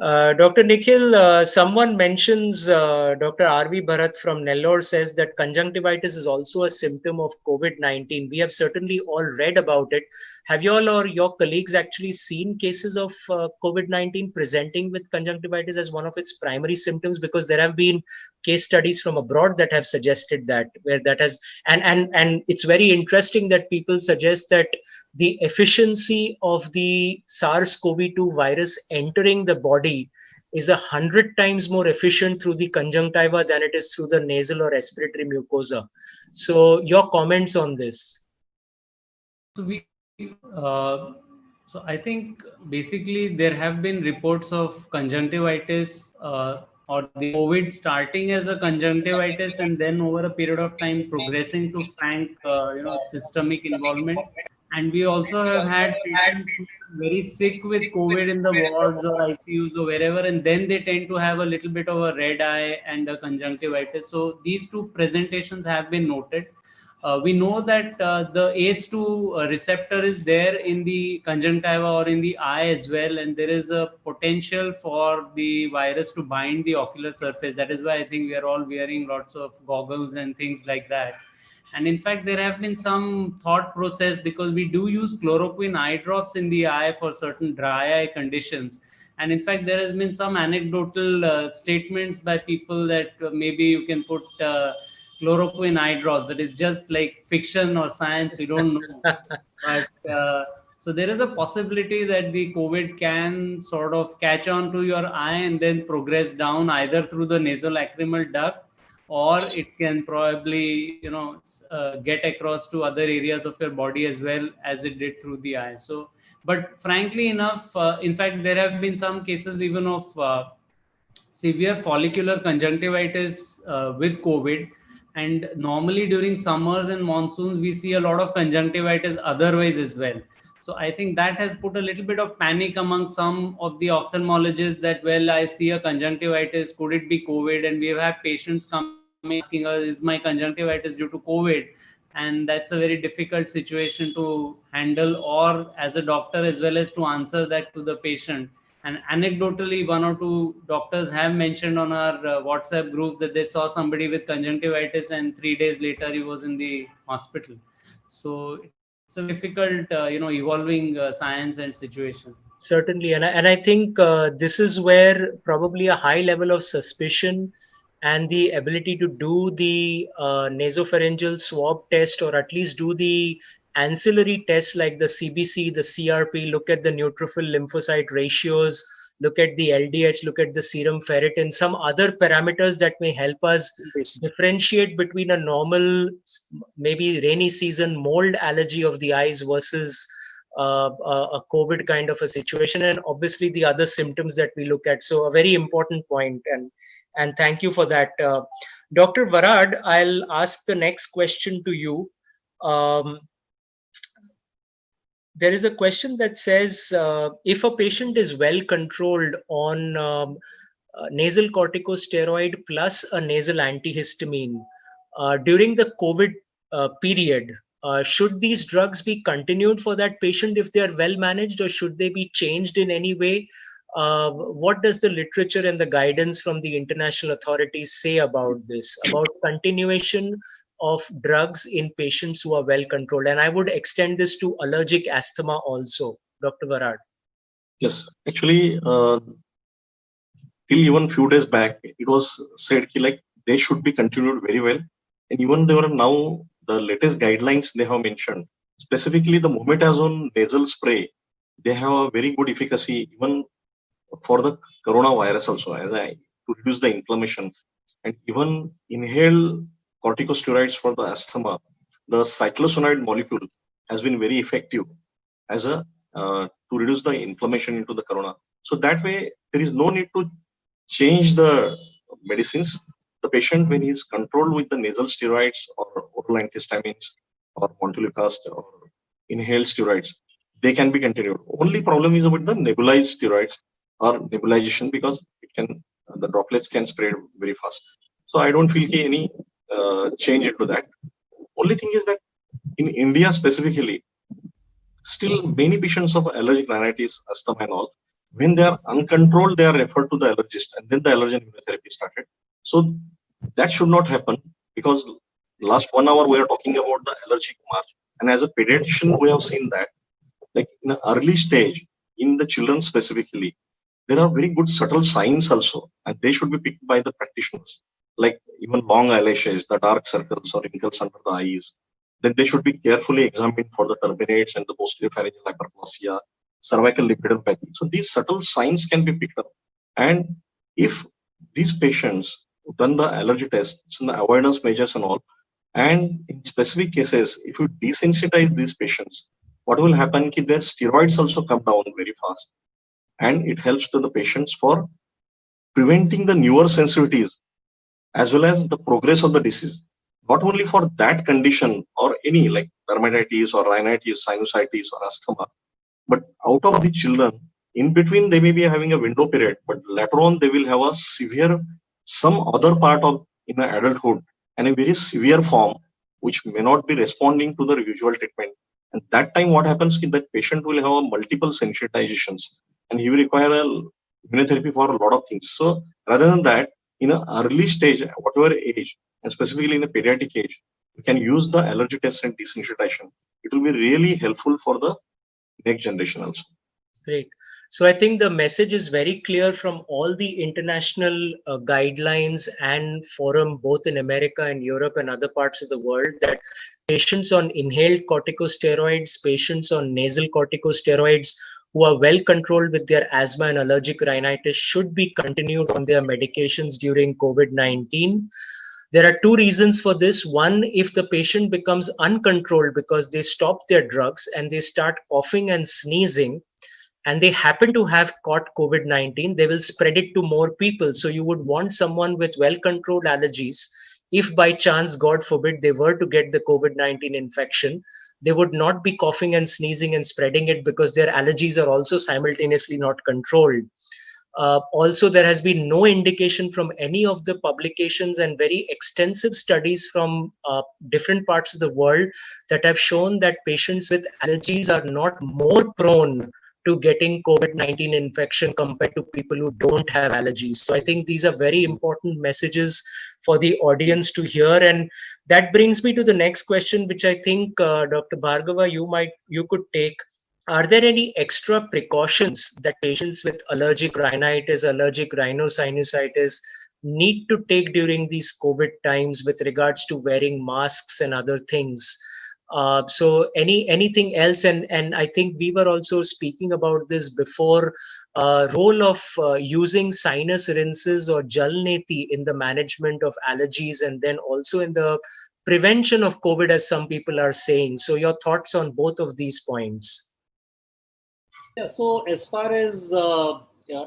Dr. Nikhil, someone mentions Dr. R.V. Bharat from Nellore says that conjunctivitis is also a symptom of COVID-19. We have certainly all read about it. Have you all or your colleagues actually seen cases of COVID-19 presenting with conjunctivitis as one of its primary symptoms? Because there have been case studies from abroad that have suggested that, where that has, and it's very interesting that people suggest that the efficiency of the SARS-CoV-2 virus entering the body is 100 times more efficient through the conjunctiva than it is through the nasal or respiratory mucosa. So your comments on this? So so I think basically there have been reports of conjunctivitis or the COVID starting as a conjunctivitis and then over a period of time progressing to frank, systemic involvement. And we also have had patients who are very sick with COVID in the wards or ICUs or wherever, and then they tend to have a little bit of a red eye and a conjunctivitis. So these two presentations have been noted. We know that the ACE2 receptor is there in the conjunctiva or in the eye as well, and there is a potential for the virus to bind the ocular surface. That is why I think we are all wearing lots of goggles and things like that. And in fact, there have been some thought process because we do use chloroquine eye drops in the eye for certain dry eye conditions. And in fact, there has been some anecdotal statements by people that maybe you can put chloroquine eye drops, but it's just like fiction or science, we don't know. But so there is a possibility that the COVID can sort of catch on to your eye and then progress down either through the nasolacrimal duct, or it can probably, get across to other areas of your body as well as it did through the eye. So, but frankly enough, in fact, there have been some cases even of severe follicular conjunctivitis with COVID. And normally during summers and monsoons, we see a lot of conjunctivitis otherwise as well. So I think that has put a little bit of panic among some of the ophthalmologists that, well, I see a conjunctivitis, could it be COVID? And we have had patients coming asking us, is my conjunctivitis due to COVID? And that's a very difficult situation to handle, or as a doctor as well as to answer that to the patient. And anecdotally, one or two doctors have mentioned on our WhatsApp groups that they saw somebody with conjunctivitis and 3 days later he was in the hospital. So it's a difficult, evolving science and situation. Certainly, and I think this is where probably a high level of suspicion and the ability to do the nasopharyngeal swab test, or at least do the ancillary tests like the CBC, the CRP, look at the neutrophil lymphocyte ratios, look at the LDH, look at the serum ferritin, some other parameters that may help us differentiate between a normal, maybe rainy season mold allergy of the eyes versus a COVID kind of a situation, and obviously the other symptoms that we look at. So a very important point, and thank you for that. Dr. Varad, I'll ask the next question to you. There is a question that says, if a patient is well controlled on nasal corticosteroid plus a nasal antihistamine during the COVID period, should these drugs be continued for that patient if they are well managed, or should they be changed in any way? What does the literature and the guidance from the international authorities say about this, about continuation of drugs in patients who are well controlled? And I would extend this to allergic asthma also, Dr. Varad. Yes, actually, till even few days back, it was said like they should be continued very well. And even there are now the latest guidelines they have mentioned, specifically the mometasone nasal spray, they have a very good efficacy even for the coronavirus also, to reduce the inflammation. And even inhaled corticosteroids for the asthma, the cyclosonide molecule has been very effective as a to reduce the inflammation into the corona. So that way, there is no need to change the medicines. The patient, when he is controlled with the nasal steroids or oral antihistamines or montelukast or inhaled steroids, they can be continued. Only problem is about the nebulized steroids or nebulization, because it can, the droplets can spread very fast. So I don't feel any change into that. Only thing is that in India specifically, still many patients of allergic rhinitis, asthma and all, When they are uncontrolled, they are referred to the allergist, and then the allergen immunotherapy started. So that should not happen, because last 1 hour we are talking about the allergic march. And as a pediatrician, we have seen that, like in an early stage, in the children specifically, there are very good subtle signs also, and they should be picked by the practitioners, like even long eyelashes, the dark circles or wrinkles under the eyes. Then they should be carefully examined for the turbinates and the posterior pharyngeal hyperplasia, cervical lipidopathy. So these subtle signs can be picked up. And if these patients done the allergy tests and the avoidance measures and all, and in specific cases, if you desensitize these patients, what will happen is their steroids also come down very fast. And it helps to the patients for preventing the newer sensitivities as well as the progress of the disease. Not only for that condition or any like dermatitis or rhinitis, sinusitis or asthma, but out of the children, in between they may be having a window period, but later on they will have a severe, some other part of in adulthood and a very severe form, which may not be responding to the usual treatment. And that time what happens is that patient will have a multiple sensitizations and he will require a immunotherapy for a lot of things. So rather than that, in an early stage, whatever age, and specifically in a pediatric age, you can use the allergy test and desensitization. It will be really helpful for the next generation also. Great. So I think the message is very clear from all the international guidelines and forum, both in America and Europe and other parts of the world, that patients on inhaled corticosteroids, patients on nasal corticosteroids who are well controlled with their asthma and allergic rhinitis should be continued on their medications during COVID-19. There are two reasons for this. One, if the patient becomes uncontrolled because they stop their drugs and they start coughing and sneezing, and they happen to have caught COVID-19, they will spread it to more people. So you would want someone with well-controlled allergies. If by chance, God forbid, they were to get the COVID-19 infection, they would not be coughing and sneezing and spreading it because their allergies are also simultaneously not controlled. Also, there has been no indication from any of the publications and very extensive studies from different parts of the world that have shown that patients with allergies are not more prone to getting COVID-19 infection compared to people who don't have allergies. So I think these are very important messages for the audience to hear. And that brings me to the next question, which I think, Dr. Bhargava, you could take. Are there any extra precautions that patients with allergic rhinitis, allergic rhinosinusitis need to take during these COVID times with regards to wearing masks and other things? So anything else? And I think we were also speaking about this before, role of using sinus rinses or jalneti in the management of allergies, and then also in the prevention of COVID, as some people are saying. So your thoughts on both of these points? Yeah, so as far as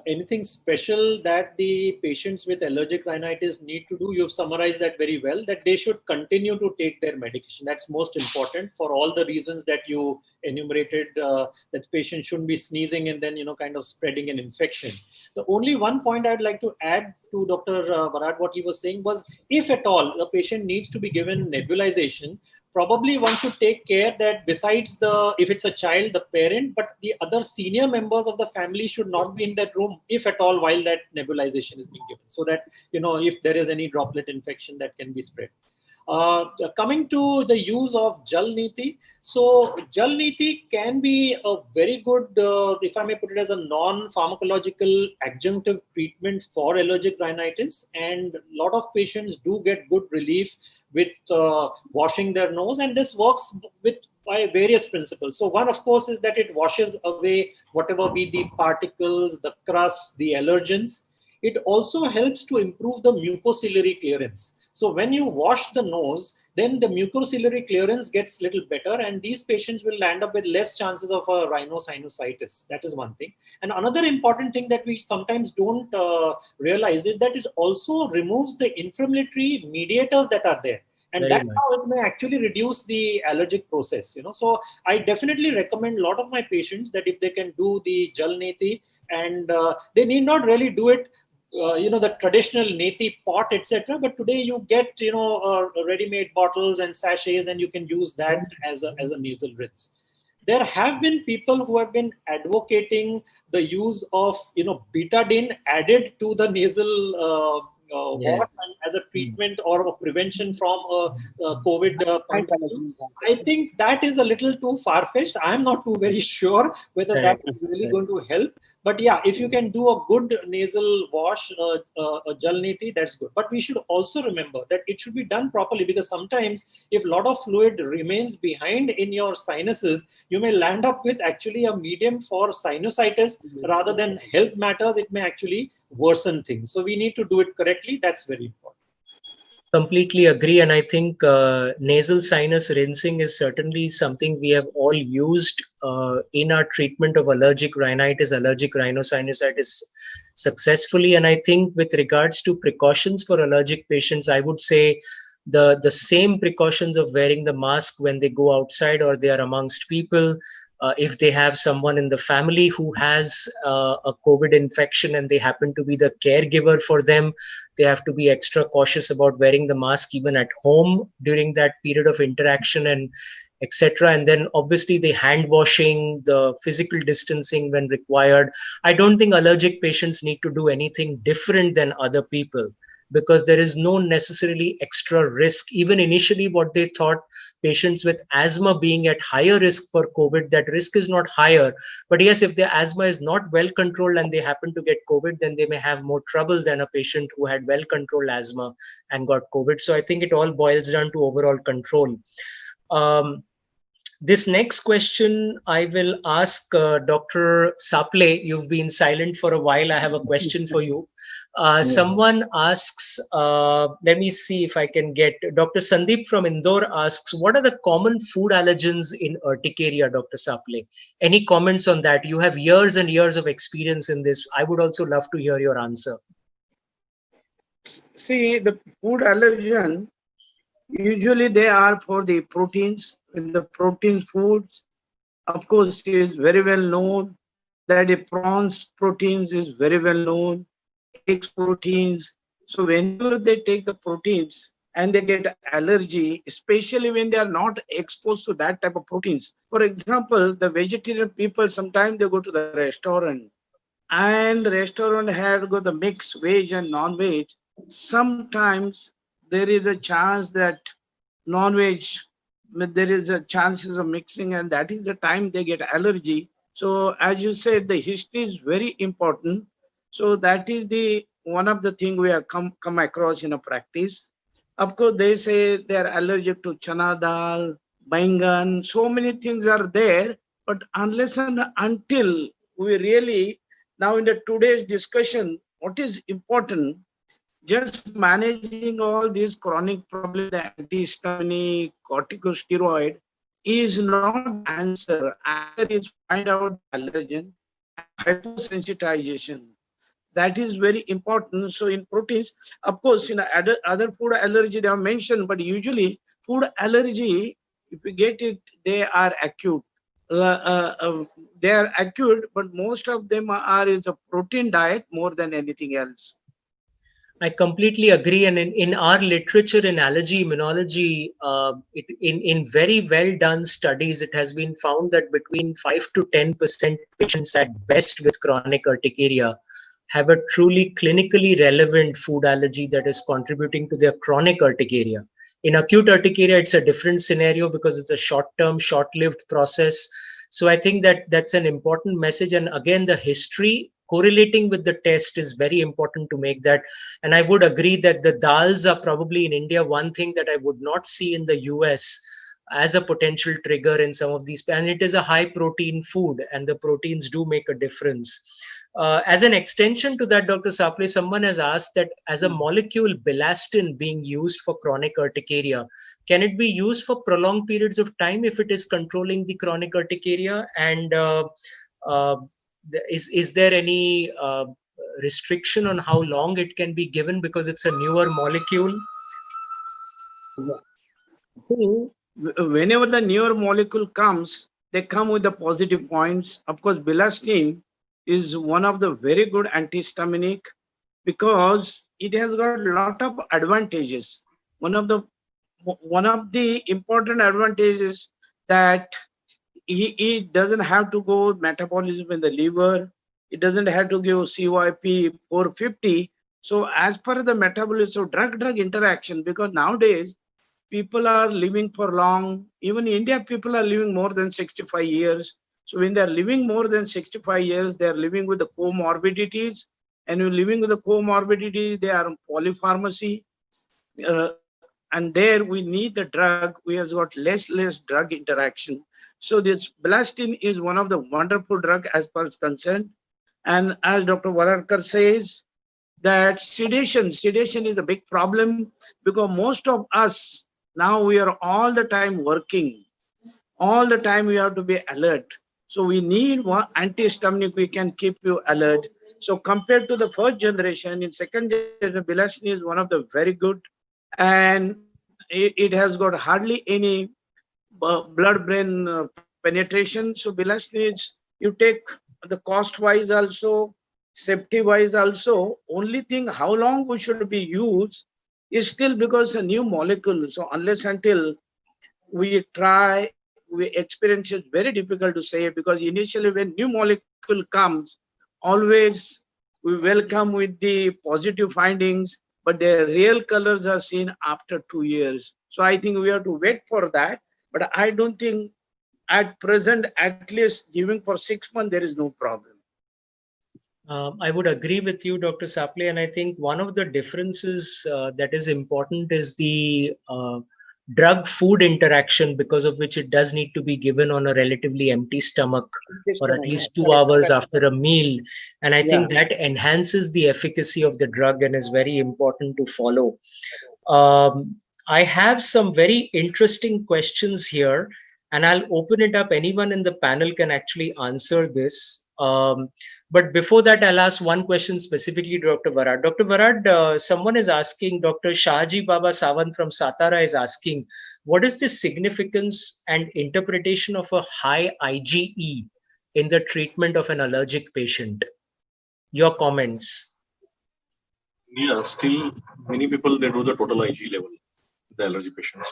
anything special that the patients with allergic rhinitis need to do, you've summarized that very well, that they should continue to take their medication. That's most important for all the reasons that you enumerated, that patient shouldn't be sneezing and then, kind of spreading an infection. The only one point I'd like to add to Dr. Varad, what he was saying was, if at all the patient needs to be given nebulization, probably one should take care that besides if it's a child, the parent, but the other senior members of the family should not be in that room, if at all, while that nebulization is being given, so that, if there is any droplet infection that can be spread. Coming to the use of Jalneti. So Jalneti can be a very good, if I may put it, as a non-pharmacological adjunctive treatment for allergic rhinitis. And a lot of patients do get good relief with washing their nose. And this works by various principles. So one, of course, is that it washes away whatever be the particles, the crusts, the allergens. It also helps to improve the mucociliary clearance. So when you wash the nose, then the mucociliary clearance gets a little better, and these patients will end up with less chances of a rhinosinusitis. That is one thing. And another important thing that we sometimes don't realize is that it also removes the inflammatory mediators that are there. And that's how it may actually reduce the allergic process, So I definitely recommend a lot of my patients that if they can do the Jalneti, and they need not really do it the traditional neti pot, etc. But today you get, ready-made bottles and sachets, and you can use that as a nasal rinse. there have been people who have been advocating the use of, betadine added to the nasal wash and as a treatment or a prevention from a COVID point of view. I think that is a little too far-fetched. I'm not too very sure whether that is really going to help. But yeah, if you can do a good nasal wash, a Jal Niti, that's good. But we should also remember that it should be done properly, because sometimes if a lot of fluid remains behind in your sinuses, you may land up with actually a medium for sinusitis rather than health matters. It may actually worsen things. So we need to do it correctly. That's very important. Completely agree. And I think nasal sinus rinsing is certainly something we have all used in our treatment of allergic rhinitis, allergic rhinosinusitis successfully. And I think with regards to precautions for allergic patients, I would say the same precautions of wearing the mask when they go outside or they are amongst people. If they have someone in the family who has a COVID infection and they happen to be the caregiver for them, they have to be extra cautious about wearing the mask even at home during that period of interaction, and etc. And then obviously the hand washing, the physical distancing when required. I don't think allergic patients need to do anything different than other people, because there is no necessarily extra risk. Even initially what they thought, patients with asthma being at higher risk for COVID, that risk is not higher. But yes, if their asthma is not well controlled and they happen to get COVID, then they may have more trouble than a patient who had well controlled asthma and got COVID. So I think it all boils down to overall control. This next question I will ask Dr. Saple. You've been silent for a while. I have a question for you. Someone asks, let me see if I can get, Dr. Sandeep from Indore asks, what are the common food allergens in urticaria, Dr. Saple? Any comments on that? You have years and years of experience in this. I would also love to hear your answer. See, the food allergen, usually they are for the proteins. In the protein foods, of course, is very well known that the prawns proteins is very well known, eggs proteins. So whenever they take the proteins and they get allergy, especially when they are not exposed to that type of proteins. For example, the vegetarian people, sometimes they go to the restaurant and the restaurant had got the mix veg and non-veg. Sometimes there is a chance that non-veg, there is a chances of mixing, and that is the time they get allergy. So as you said, the history is very important. So that is the one of the things we have come across in a practice. Of course, they say they are allergic to chana dal, baingan, so many things are there. But unless and until we really, now in the today's discussion, what is important, just managing all these chronic problems, the antihistamine, corticosteroid, is not the answer. Answer is find out allergen, hyposensitization. That is very important. So in proteins, of course, in other food allergy they are mentioned, but usually food allergy, if you get it, they are acute. They are acute, but most of them are is a protein diet more than anything else. I completely agree. And in our literature in allergy immunology, in very well done studies, it has been found that between 5 to 10% patients at best with chronic urticaria have a truly clinically relevant food allergy that is contributing to their chronic urticaria. In acute urticaria, it's a different scenario because it's a short-term, short-lived process. So I think that that's an important message. And again, the history correlating with the test is very important to make that. And I would agree that the dals are probably in India one thing that I would not see in the US as a potential trigger in some of these. And it is a high protein food, and the proteins do make a difference. As an extension to that, Dr. Saple, someone has asked that as a molecule, belastin being used for chronic urticaria, can it be used for prolonged periods of time if it is controlling the chronic urticaria? And is there any restriction on how long it can be given because it's a newer molecule? So whenever the newer molecule comes, they come with the positive points. Of course, belastin is one of the very good antihistaminic because it has got a lot of advantages. One of the important advantages that he doesn't have to go metabolism in the liver. It doesn't have to give CYP 450. So as per the metabolism, so drug-drug interaction, because nowadays people are living for long. Even in India, people are living more than 65 years. So when they're living more than 65 years, they're living with the comorbidities. And when living with the comorbidity, they are on polypharmacy. And there we need the drug. We have got less drug interaction. So this belastin is one of the wonderful drug as far as concerned. And as Dr. Varadkar says, that sedation is a big problem, because most of us now, we are all the time working. All the time we have to be alert. So we need one antihistaminic, we can keep you alert. So compared to the first generation, in second generation, belastin is one of the very good, and it has got hardly any blood-brain penetration. So belastin is, you take the cost-wise also, safety-wise also. Only thing, how long we should be used is still because a new molecule. So unless until we try, we experience, it's very difficult to say, because initially when new molecule comes, always we welcome with the positive findings, but their real colors are seen after 2 years. So I think we have to wait for that. But I don't think at present, at least giving for 6 months, there is no problem. I would agree with you, Dr. Saple, and I think one of the differences that is important is the drug-food interaction, because of which it does need to be given on a relatively empty stomach for at least 2 hours after a meal. And I think that enhances the efficacy of the drug and is very important to follow. I have some very interesting questions here, and I'll open it up. Anyone in the panel can actually answer this. But before that, I'll ask one question specifically to Dr. Varad. Dr. Varad, someone is asking, Dr. Shahji Baba Sawant from Satara is asking, what is the significance and interpretation of a high IgE in the treatment of an allergic patient? Your comments. Yeah, still many people, they do the total IgE level, the allergy patients.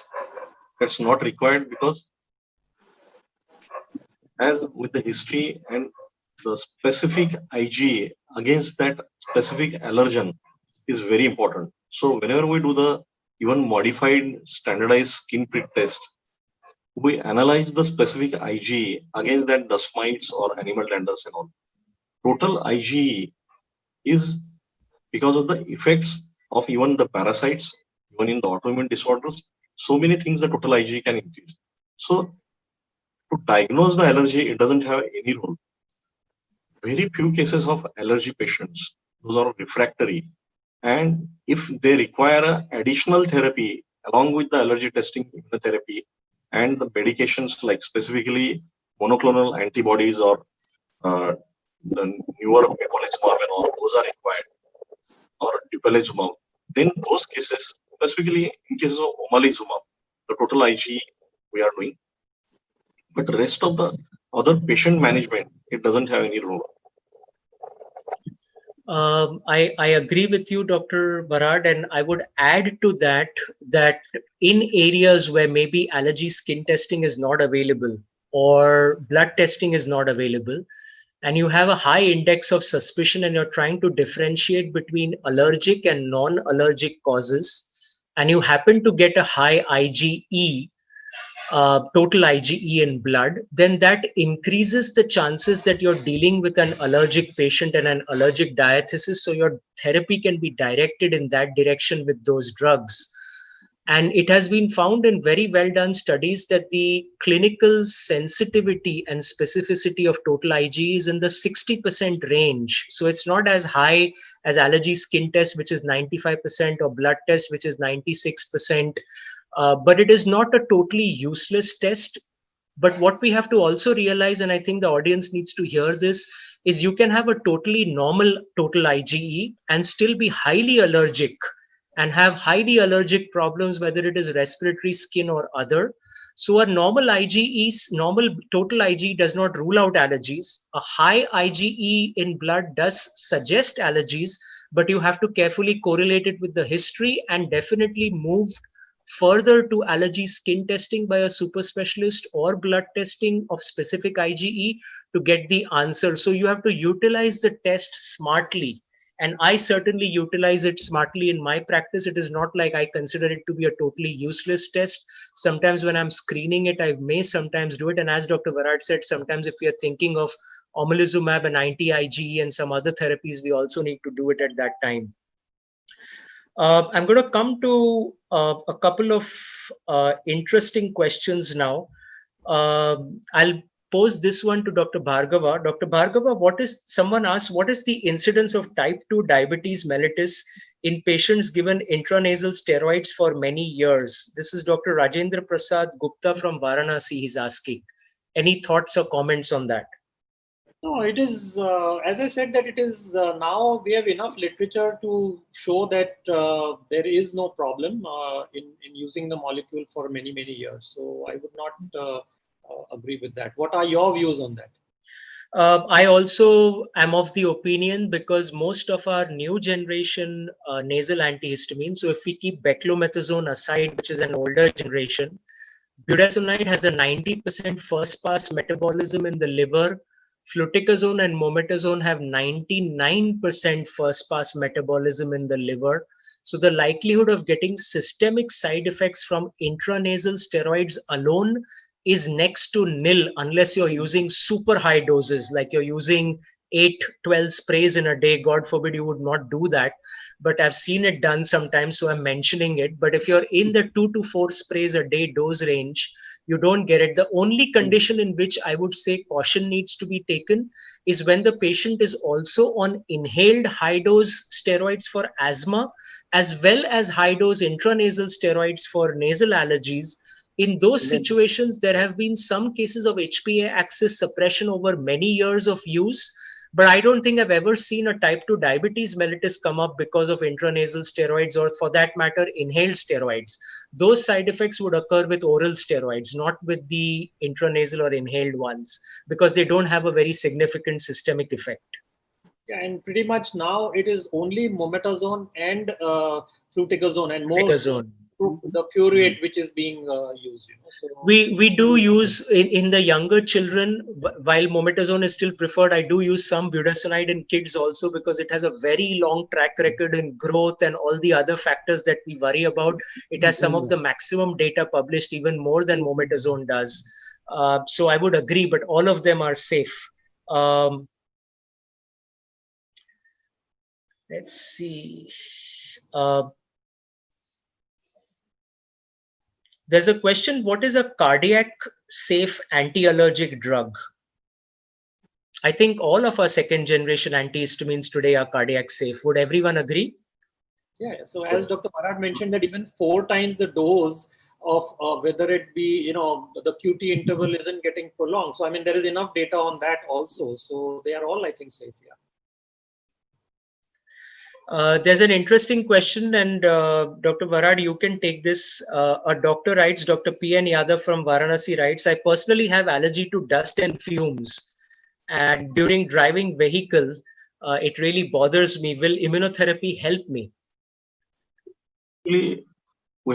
That's not required, because as with the history and the specific IgA against that specific allergen is very important. So whenever we do the even modified standardized skin prick test, we analyze the specific IgA against that dust mites or animal danders and all. Total IgE is because of the effects of even the parasites, even in the autoimmune disorders, so many things the total IgE can increase. So to diagnose the allergy, it doesn't have any role. Very few cases of allergy patients, those are refractory. And if they require additional therapy along with the allergy testing, immunotherapy, and the medications like specifically monoclonal antibodies or the newer mepolizumab and all, those are required, or dupilumab, then those cases, specifically in cases of omalizumab, the total IgE we are doing. But the rest of the other patient management, it doesn't have any role. I agree with you, Dr. Varad, and I would add to that in areas where maybe allergy skin testing is not available or blood testing is not available, and you have a high index of suspicion and you're trying to differentiate between allergic and non-allergic causes, and you happen to get a high IgE, total IgE in blood, then that increases the chances that you're dealing with an allergic patient and an allergic diathesis. So your therapy can be directed in that direction with those drugs. And it has been found in very well done studies that the clinical sensitivity and specificity of total IgE is in the 60% range. So it's not as high as allergy skin test, which is 95%, or blood test, which is 96%. But it is not a totally useless test. But what we have to also realize, and I think the audience needs to hear this, is you can have a totally normal total IgE and still be highly allergic and have highly allergic problems, whether it is respiratory, skin, or other. So a normal total IgE does not rule out allergies. A high IgE in blood does suggest allergies, but you have to carefully correlate it with the history and definitely move further to allergy skin testing by a super specialist or blood testing of specific IgE to get the answer. So you have to utilize the test smartly. And I certainly utilize it smartly in my practice. It is not like I consider it to be a totally useless test. Sometimes when I'm screening it, I may sometimes do it. And as Dr. Varad said, sometimes if we are thinking of omalizumab and anti-IgE and some other therapies, we also need to do it at that time. I'm going to come to a couple of interesting questions now. I'll pose this one to Dr. Bhargava. Dr. Bhargava, someone asked, what is the incidence of type 2 diabetes mellitus in patients given intranasal steroids for many years? This is Dr. Rajendra Prasad Gupta from Varanasi. He's asking. Any thoughts or comments on that? No, it is, as I said, that it is now we have enough literature to show that there is no problem in using the molecule for many, many years. So I would not agree with that. What are your views on that? I also am of the opinion, because most of our new generation nasal antihistamine, so if we keep beclomethasone aside, which is an older generation, budesonide has a 90% first pass metabolism in the liver. Fluticasone and mometazone have 99% first pass metabolism in the liver. So the likelihood of getting systemic side effects from intranasal steroids alone is next to nil, unless you're using super high doses, like you're using 8-12 sprays in a day. God forbid you would not do that, but I've seen it done sometimes, so I'm mentioning it. But if you're in the 2 to 4 sprays a day dose range, you don't get it. The only condition in which I would say caution needs to be taken is when the patient is also on inhaled high dose steroids for asthma, as well as high dose intranasal steroids for nasal allergies. In those situations, there have been some cases of HPA axis suppression over many years of use, but I don't think I've ever seen a type 2 diabetes mellitus come up because of intranasal steroids, or for that matter, inhaled steroids. Those side effects would occur with oral steroids, not with the intranasal or inhaled ones, because they don't have a very significant systemic effect. Yeah, and pretty much now it is only mometazone and fluticasone and more the furoate which is being used. So we do use in the younger children, while mometazone is still preferred, I do use some budesonide in kids also, because it has a very long track record in growth and all the other factors that we worry about. It has some of the maximum data published, even more than mometazone does. So I would agree, but all of them are safe. Let's see. There's a question, what is a cardiac safe anti-allergic drug? I think all of our second generation antihistamines today are cardiac safe. Would everyone agree? Yeah, so as Dr. Varad mentioned, that even 4 times the dose of whether it be, the QT interval isn't getting prolonged. So, I mean, there is enough data on that also. So they are all, I think, safe, yeah. There's an interesting question, and Dr. Varad, you can take this. A doctor writes, Dr. P.N. Yadav from Varanasi writes, I personally have allergy to dust and fumes. And during driving vehicles, it really bothers me. Will immunotherapy help me? We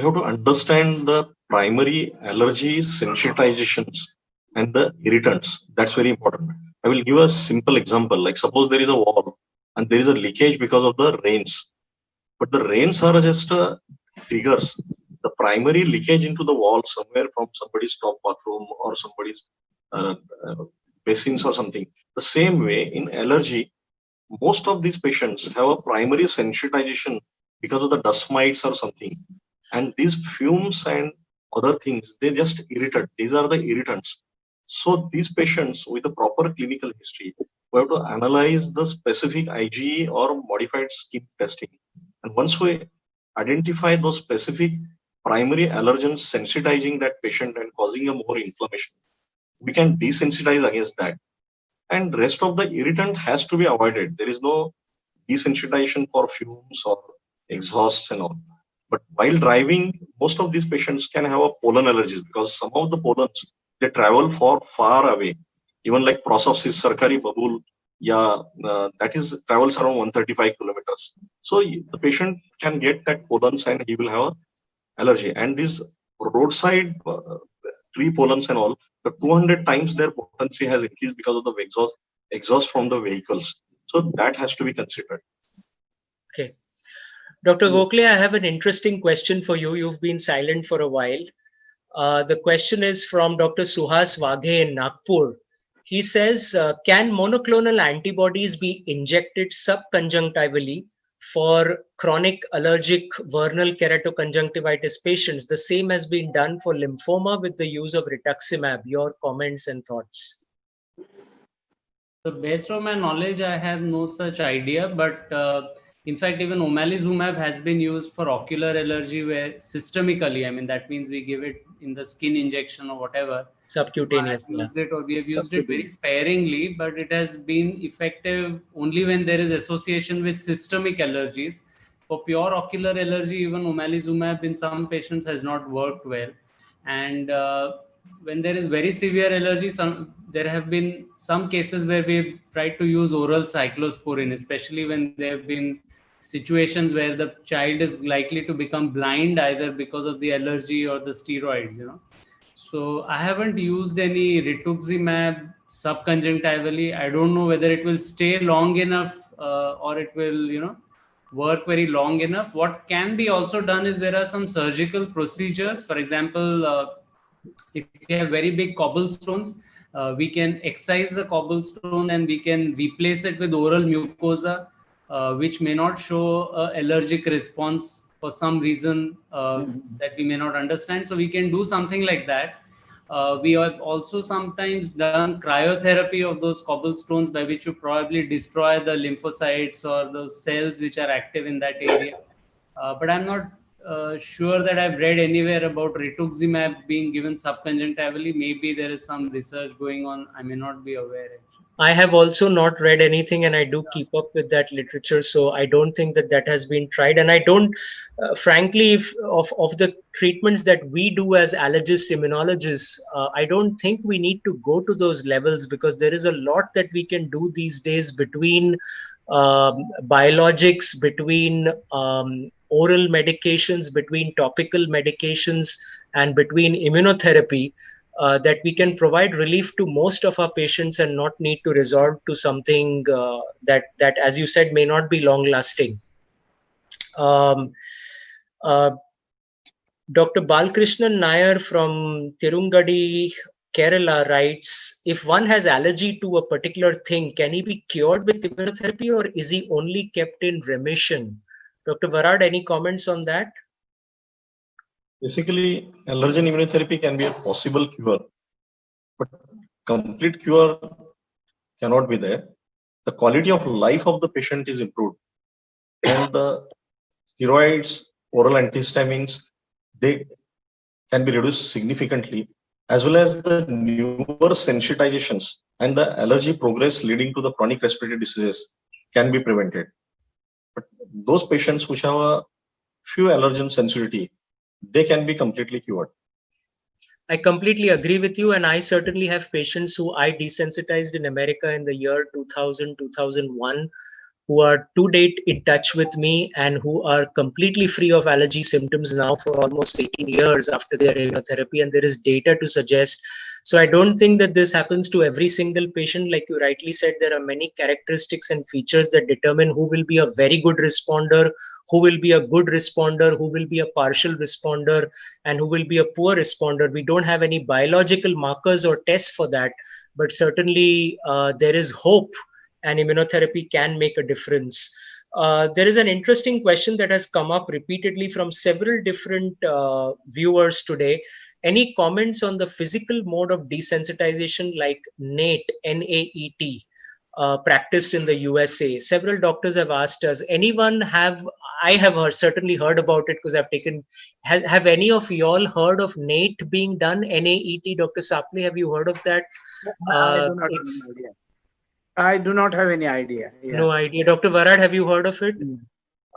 have to understand the primary allergy sensitizations and the irritants. That's very important. I will give a simple example. Like suppose there is a wall and there is a leakage because of the rains. But the rains are just triggers. The primary leakage into the wall somewhere from somebody's top bathroom or somebody's basins or something. The same way in allergy, most of these patients have a primary sensitization because of the dust mites or something. And these fumes and other things, they just irritate. These are the irritants. So these patients with a proper clinical history, we have to analyze the specific IgE or modified skin testing. And once we identify those specific primary allergens sensitizing that patient and causing a more inflammation, we can desensitize against that. And rest of the irritant has to be avoided. There is no desensitization for fumes or exhausts and all. But while driving, most of these patients can have a pollen allergies because some of the pollens, they travel far away. Even like Prosopsis sarkari babul, that is travels around 135 kilometers. So the patient can get that pollens and he will have allergy. And these roadside tree pollens and all, the 200 times their potency has increased because of the exhaust from the vehicles. So that has to be considered. Okay. Dr. Gokhale, I have an interesting question for you. You've been silent for a while. The question is from Dr. Suhas Waghe in Nagpur. He says, can monoclonal antibodies be injected subconjunctivally for chronic allergic vernal keratoconjunctivitis patients? The same has been done for lymphoma with the use of rituximab. Your comments and thoughts. So based on my knowledge, I have no such idea, but in fact, even omalizumab has been used for ocular allergy where systemically, I mean, that means we give it in the skin injection or whatever. Subcutaneous. We have used it very sparingly, but it has been effective only when there is association with systemic allergies. For pure ocular allergy, even omalizumab in some patients has not worked well. And when there is very severe allergy, there have been some cases where we've tried to use oral cyclosporin, especially when there have been situations where the child is likely to become blind either because of the allergy or the steroids, So I haven't used any rituximab subconjunctivally. I don't know whether it will stay long enough or it will, work very long enough. What can be also done is there are some surgical procedures. For example, if you have very big cobblestones, we can excise the cobblestone and we can replace it with oral mucosa, which may not show allergic response for some reason that we may not understand. So we can do something like that. We have also sometimes done cryotherapy of those cobblestones, by which you probably destroy the lymphocytes or those cells which are active in that area. But I'm not sure that I've read anywhere about rituximab being given subconjunctivally. Maybe there is some research going on. I may not be aware. Actually. I have also not read anything, and I do keep up with that literature. So I don't think that has been tried. And I don't, frankly, if of the treatments that we do as allergists, immunologists, I don't think we need to go to those levels because there is a lot that we can do these days between biologics, between oral medications, between topical medications, and between immunotherapy. That we can provide relief to most of our patients and not need to resort to something that, as you said, may not be long lasting. Dr. Balkrishnan Nair from Tirungadi, Kerala writes, if one has allergy to a particular thing, can he be cured with immunotherapy or is he only kept in remission? Dr. Varad, any comments on that? Basically, allergen immunotherapy can be a possible cure, but complete cure cannot be there. The quality of life of the patient is improved. And the steroids, oral antihistamines, they can be reduced significantly, as well as the newer sensitizations and the allergy progress leading to the chronic respiratory diseases can be prevented. But those patients which have a few allergen sensitivity, they can be completely cured. I completely agree with you. And I certainly have patients who I desensitized in America in the year 2000, 2001, who are to date in touch with me and who are completely free of allergy symptoms now for almost 18 years after their immunotherapy. And there is data to suggest. So I don't think that this happens to every single patient. Like you rightly said, there are many characteristics and features that determine who will be a very good responder, who will be a good responder, who will be a partial responder, and who will be a poor responder. We don't have any biological markers or tests for that, but certainly there is hope and immunotherapy can make a difference. There is an interesting question that has come up repeatedly from several different viewers today. Any comments on the physical mode of desensitization like NAET, N-A-E-T, practiced in the USA? Several doctors have asked us. Anyone have? I have certainly heard about it because I've taken. Have any of y'all heard of NAET being done? N-A-E-T, Dr. Sapli, have you heard of that? I do not have any idea. Yeah. No idea. Dr. Varad, have you heard of it?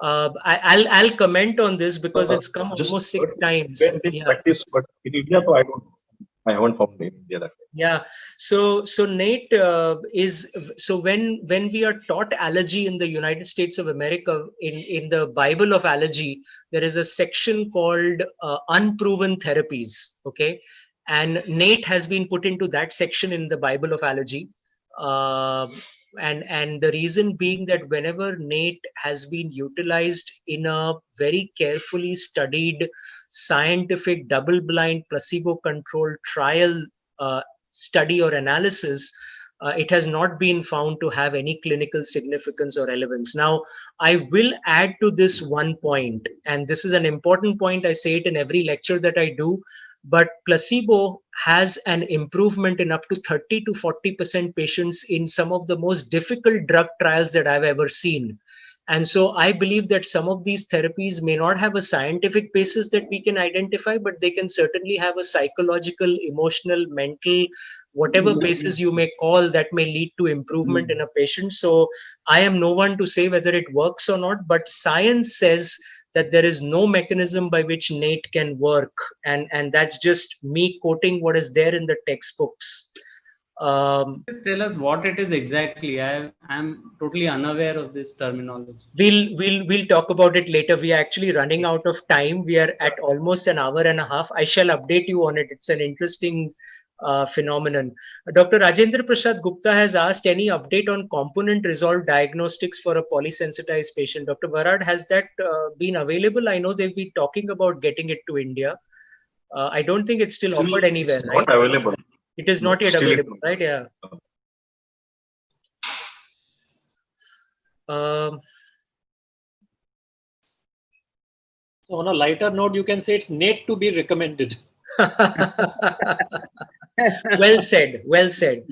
I'll comment on this because it's come almost 6 times. When this practice, but in India, so I don't know. I haven't found in India that way. Yeah. So Nate, when we are taught allergy in the United States of America, in the Bible of allergy, there is a section called unproven therapies. Okay, and Nate has been put into that section in the Bible of allergy. And the reason being that whenever Nate has been utilized in a very carefully studied, scientific, double-blind, placebo-controlled trial study or analysis, it has not been found to have any clinical significance or relevance. Now, I will add to this one point, and this is an important point. I say it in every lecture that I do, but placebo has an improvement in up to 30 to 40% patients in some of the most difficult drug trials that I've ever seen. And so I believe that some of these therapies may not have a scientific basis that we can identify, but they can certainly have a psychological, emotional, mental, whatever basis you may call, that may lead to improvement in a patient. So I am no one to say whether it works or not, but science says that there is no mechanism by which Nate can work. And that's just me quoting what is there in the textbooks. Just tell us what it is exactly. I'm totally unaware of this terminology. We'll talk about it later. We are actually running out of time. We are at almost an hour and a half. I shall update you on it. It's an interesting phenomenon. Dr. Rajendra Prasad Gupta has asked any update on component resolved diagnostics for a polysensitized patient. Dr. Varad, has that been available? I know they've been talking about getting it to India. I don't think it's still offered anywhere, right? Not available. It is not yet Still available, right? Yeah. So on a lighter note, you can say it's Nate to be recommended. Well said. Well said.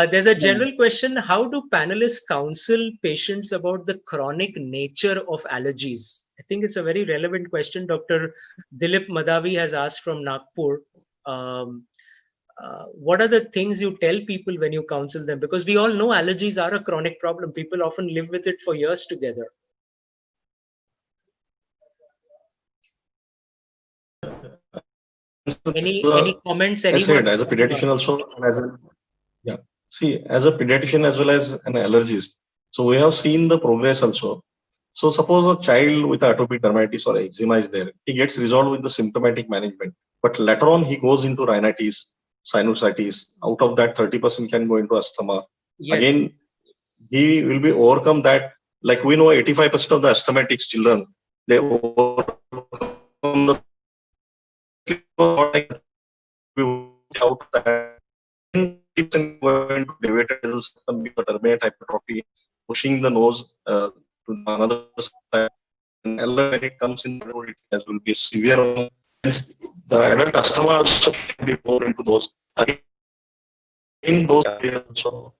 There's a general question. How do panelists counsel patients about the chronic nature of allergies? I think it's a very relevant question. Dr. Dilip Madhavi has asked from Nagpur. What are the things you tell people when you counsel them? Because we all know allergies are a chronic problem. People often live with it for years together. Any comments? I said, as a pediatrician also, and as a pediatrician as well as an allergist, so we have seen the progress also. So suppose a child with atopic dermatitis or eczema is there, he gets resolved with the symptomatic management, but later on he goes into rhinitis, sinusitis. Out of that, 30% can go into asthma. Yes. Again, he will be overcome that. Like we know, 85% of the asthmatics children, they overcome the out that going to dermatitis hypertrophy, pushing the nose to another side. And when it comes in, it will be severe. The adult asthma also can be more into those. Again, in those areas also.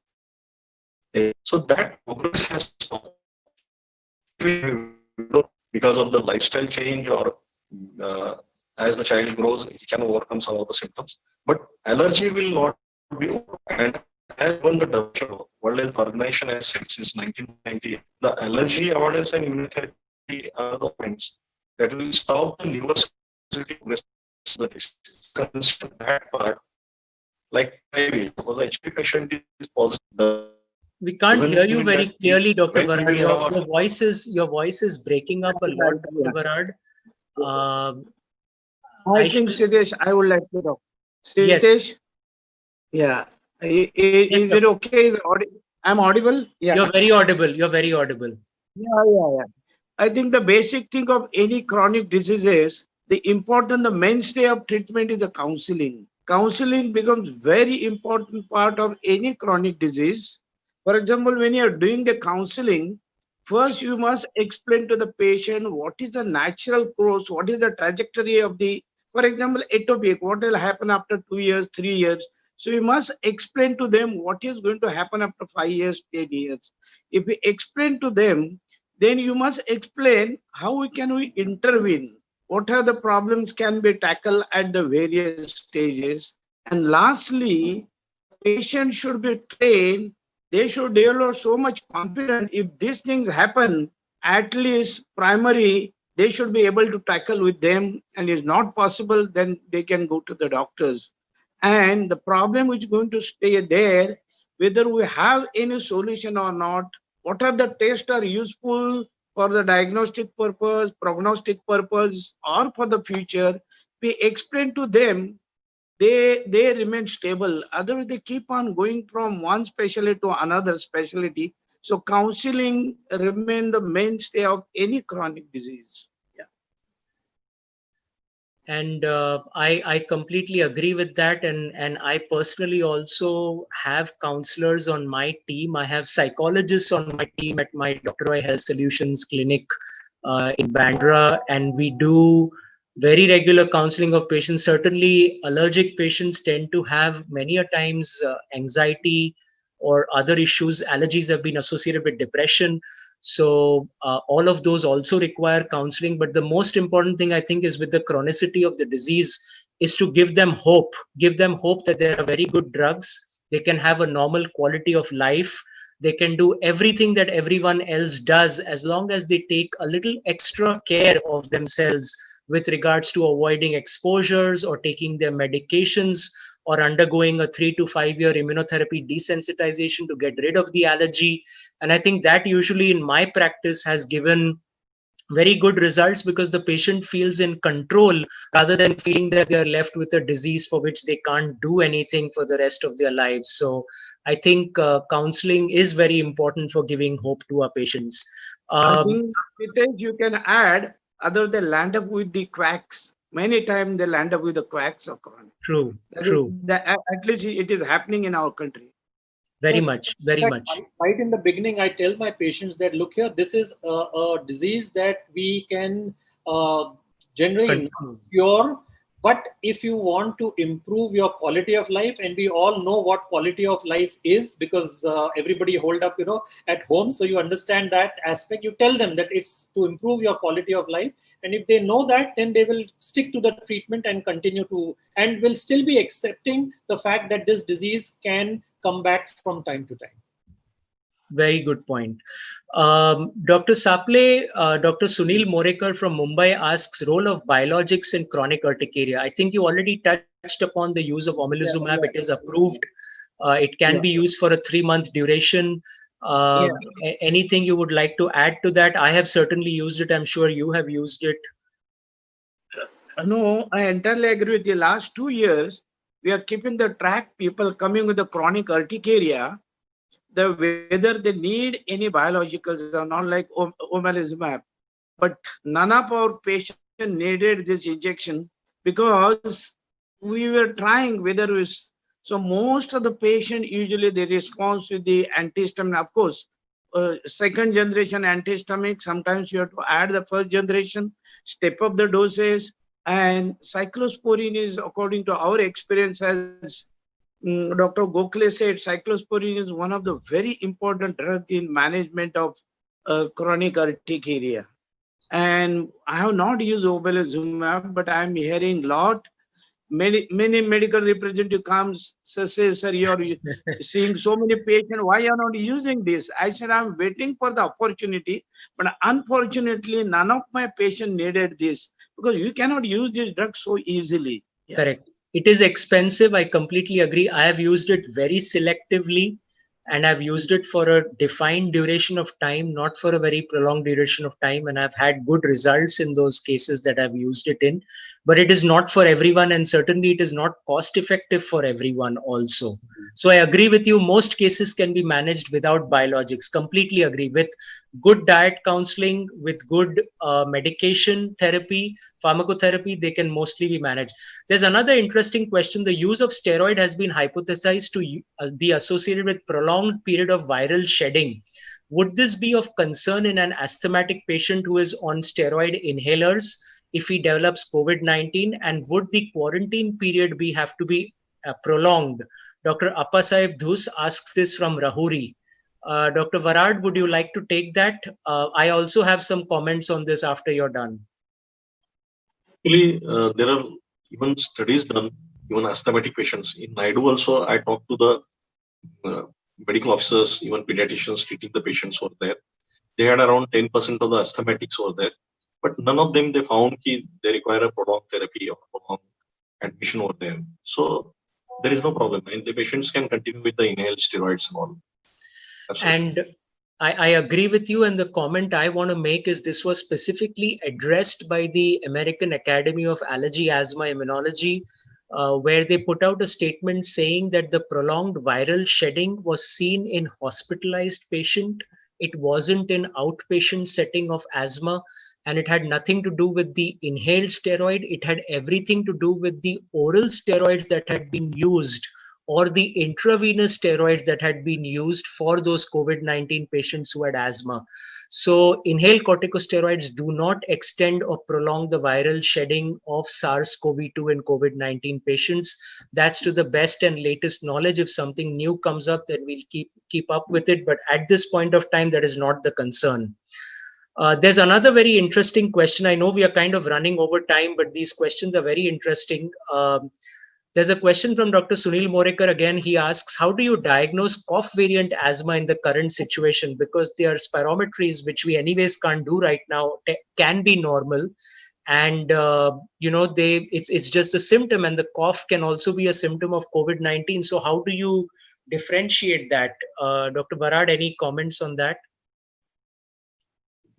So that progress has stopped because of the lifestyle change, or as the child grows, he can overcome some of the symptoms. But allergy will not be over. And as when the World Health Organization has said since 1990, the allergy awareness and immunotherapy are the points that will stop the neurosensitivity progress of the disease. Consider that part. Like maybe suppose the HP patient is positive. We can't hear you very clearly, Dr. Varad. Your voice is breaking up a lot, Dr. Varad. I think Siddesh, I would like to talk. Siddesh, yes. Yeah. Is it okay? I'm audible? Yeah. You're very audible. You're very audible. Yeah. I think the basic thing of any chronic diseases, the mainstay of treatment is the counseling. Counseling becomes very important part of any chronic disease. For example, when you are doing the counseling, first you must explain to the patient what is the natural course, what is the trajectory of for example, atopic, what will happen after 2 years, 3 years. So we must explain to them what is going to happen after 5 years, 10 years. If we explain to them, then you must explain how we intervene. What are the problems can be tackled at the various stages. And lastly, patient should be trained. They should develop so much confidence. If these things happen, at least primary, they should be able to tackle with them. And if not possible, then they can go to the doctors. And the problem which is going to stay there, whether we have any solution or not, what are the tests are useful for the diagnostic purpose, prognostic purpose, or for the future, we explain to them, they remain stable. Otherwise, they keep on going from one specialty to another specialty. So counseling remain the mainstay of any chronic disease. Yeah. And I completely agree with that. And I personally also have counselors on my team. I have psychologists on my team at my Dr. Roy Health Solutions clinic in Bandra. And we do very regular counseling of patients. Certainly, allergic patients tend to have many a times anxiety or other issues. Allergies have been associated with depression. So all of those also require counseling. But the most important thing, I think, is with the chronicity of the disease is to give them hope that there are very good drugs. They can have a normal quality of life. They can do everything that everyone else does as long as they take a little extra care of themselves with regards to avoiding exposures or taking their medications or undergoing a 3 to 5 year immunotherapy desensitization to get rid of the allergy. And I think that usually in my practice has given very good results because the patient feels in control rather than feeling that they are left with a disease for which they can't do anything for the rest of their lives. So I think counseling is very important for giving hope to our patients. I think Hitesh, you can add, other they land up with the quacks. Many times they land up with the quacks of chronic. True. At least it is happening in our country. Very much. Right in the beginning, I tell my patients that, look here, this is a disease that we can generally not cure. But if you want to improve your quality of life, and we all know what quality of life is because everybody hold up, at home. So you understand that aspect. You tell them that it's to improve your quality of life. And if they know that, then they will stick to the treatment and continue to, and will still be accepting the fact that this disease can come back from time to time. Very good point. Dr. Saple, Dr. Sunil Morekar from Mumbai asks role of biologics in chronic urticaria. I think you already touched upon the use of omalizumab. It is approved. It can be used for a 3-month duration. Anything you would like to add to that? I have certainly used it. I'm sure you have used it. No, I entirely agree with you. Last 2 years, we are keeping the track people coming with the chronic urticaria, whether they need any biologicals or not, like omalizumab. But none of our patients needed this injection because we were trying whether it was. So most of the patient usually they respond with the antihistamine. Of course, second generation antihistamine, sometimes you have to add the first generation, step up the doses. And cyclosporine is, according to our experience, as Dr. Gokhale said, cyclosporine is one of the very important drugs in management of chronic urticaria. And I have not used omalizumab, but I'm hearing a lot. Many medical representative comes, says, sir, you're seeing so many patients. Why are you not using this? I said, I'm waiting for the opportunity. But unfortunately, none of my patients needed this because you cannot use this drug so easily. Yeah. Correct. It is expensive. I completely agree. I have used it very selectively and I've used it for a defined duration of time, not for a very prolonged duration of time. And I've had good results in those cases that I've used it in. But it is not for everyone, and certainly it is not cost effective for everyone also. So I agree with you. Most cases can be managed without biologics. Completely agree. With good diet counseling, with good medication therapy, pharmacotherapy, they can mostly be managed. There's another interesting question. The use of steroid has been hypothesized to be associated with prolonged period of viral shedding. Would this be of concern in an asthmatic patient who is on steroid inhalers if he develops COVID-19? And would the quarantine period have to be prolonged? Dr. Appasaib Dhus asks this from Rahuri. Dr. Varad, would you like to take that? I also have some comments on this after you're done. Actually, there are even studies done, even asthmatic patients. In Naidu also, I talked to the medical officers, even pediatricians treating the patients over there. They had around 10% of the asthmatics over there. But none of them, they found they require a prolonged therapy or prolonged admission over there. So there is no problem. And the patients can continue with the inhaled steroids and all. Absolutely. And I agree with you. And the comment I want to make is this was specifically addressed by the American Academy of Allergy, Asthma, Immunology, where they put out a statement saying that the prolonged viral shedding was seen in hospitalized patient. It wasn't in outpatient setting of asthma, and it had nothing to do with the inhaled steroid. It had everything to do with the oral steroids that had been used or the intravenous steroids that had been used for those COVID-19 patients who had asthma. So inhaled corticosteroids do not extend or prolong the viral shedding of SARS-CoV-2 in COVID-19 patients. That's to the best and latest knowledge. If something new comes up, then we'll keep up with it. But at this point of time, that is not the concern. There's another very interesting question. I know we are kind of running over time, but these questions are very interesting. There's a question from Dr. Sunil Morekar again. He asks, how do you diagnose cough variant asthma in the current situation? Because their spirometries, which we anyways can't do right now, can be normal. And, it's just a symptom, and the cough can also be a symptom of COVID-19. So how do you differentiate that? Dr. Barad, any comments on that?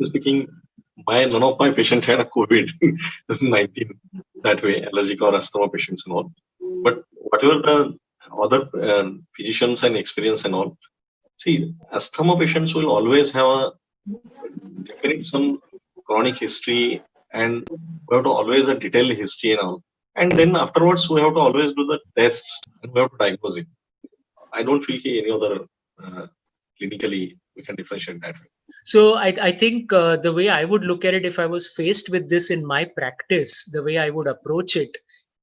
Speaking, none of my patients had a COVID-19 that way, allergic or asthma patients and all. But whatever the other physicians and experience and all, see, asthma patients will always have a definite some chronic history, and we have to always a detailed history and all. And then afterwards, we have to always do the tests and we have to diagnose it. I don't feel any other clinically we can differentiate that way. So I think the way I would look at it, if I was faced with this in my practice, the way I would approach it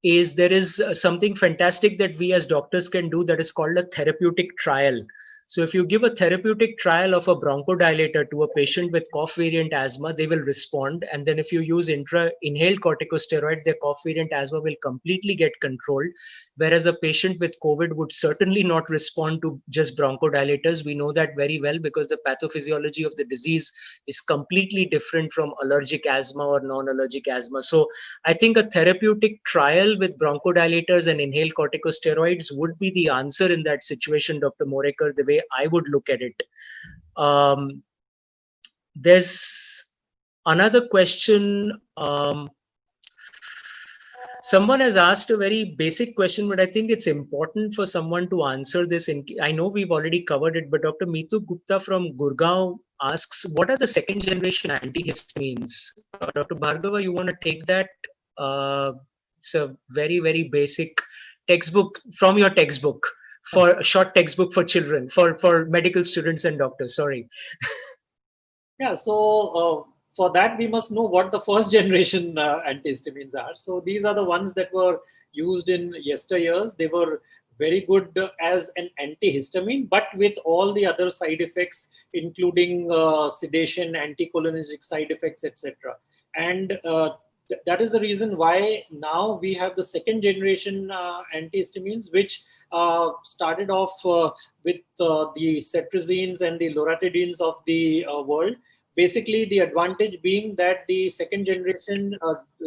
is there is something fantastic that we as doctors can do that is called a therapeutic trial. So if you give a therapeutic trial of a bronchodilator to a patient with cough variant asthma, they will respond. And then if you use inhaled corticosteroid, their cough variant asthma will completely get controlled. Whereas a patient with COVID would certainly not respond to just bronchodilators. We know that very well because the pathophysiology of the disease is completely different from allergic asthma or non-allergic asthma. So I think a therapeutic trial with bronchodilators and inhaled corticosteroids would be the answer in that situation, Dr. Morekar, the way I would look at it. There's another question. Someone has asked a very basic question, but I think it's important for someone to answer this. I know we've already covered it, but Dr. Meetu Gupta from Gurgaon asks, what are the second generation antihistamines? Dr. Bhargava, you want to take that? It's a very, very basic textbook from your textbook, for a short textbook for children, for medical students and doctors, sorry. Yeah, so for that, we must know what the first generation antihistamines are. So these are the ones that were used in yesteryears. They were very good as an antihistamine, but with all the other side effects, including sedation, anticholinergic side effects, etc. And that is the reason why now we have the second generation antihistamines, which started off with the cetrizines and the loratadines of the world. Basically, the advantage being that the second generation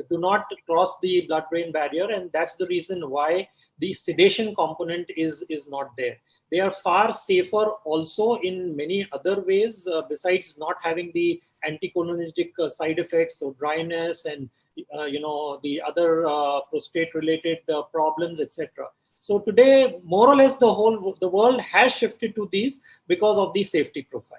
do not cross the blood-brain barrier, and that's the reason why the sedation component is not there. They are far safer also in many other ways, besides not having the anticholinergic side effects, so dryness and the other prostate-related problems, etc. So today, more or less, the world has shifted to these because of the safety profile.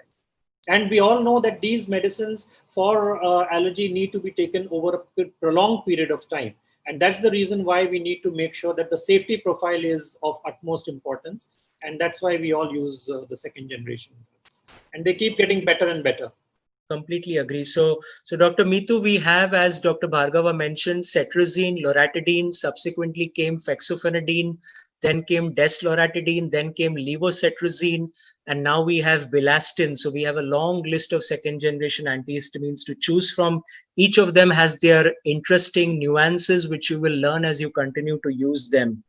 And we all know that these medicines for allergy need to be taken over a prolonged period of time. And that's the reason why we need to make sure that the safety profile is of utmost importance. And that's why we all use the second generation drugs. And they keep getting better and better. Completely agree. So Dr. Meetu, we have, as Dr. Bhargava mentioned, cetrizine, loratadine, subsequently came fexofenadine, then came desloratadine, then came levocetrizine, and now we have bilastine. So we have a long list of second generation antihistamines to choose from. Each of them has their interesting nuances, which you will learn as you continue to use them.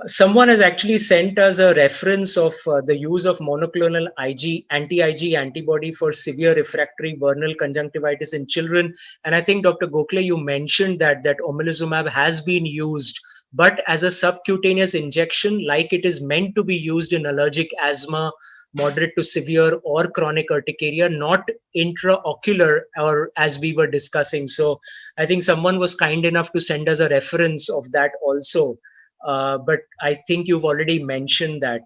Someone has actually sent us a reference of the use of monoclonal anti-Ig antibody for severe refractory vernal conjunctivitis in children. And I think, Dr. Gokhale, you mentioned that omalizumab has been used, but as a subcutaneous injection, like it is meant to be used in allergic asthma, moderate to severe or chronic urticaria, not intraocular, or as we were discussing. So I think someone was kind enough to send us a reference of that also. But I think you've already mentioned that.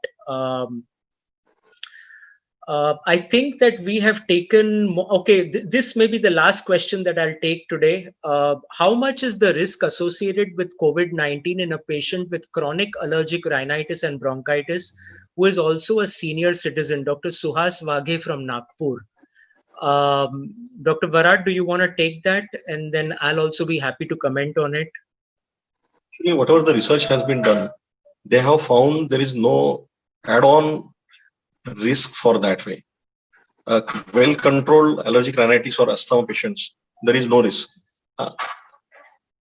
I think that we have taken, okay, this may be the last question that I'll take today. How much is the risk associated with COVID-19 in a patient with chronic allergic rhinitis and bronchitis, who is also a senior citizen? Dr. Suhas Waghe from Nagpur. Dr. Varad, do you want to take that? And then I'll also be happy to comment on it. Actually, whatever the research has been done, they have found there is no add-on risk for that way. Well-controlled allergic rhinitis or asthma patients, there is no risk.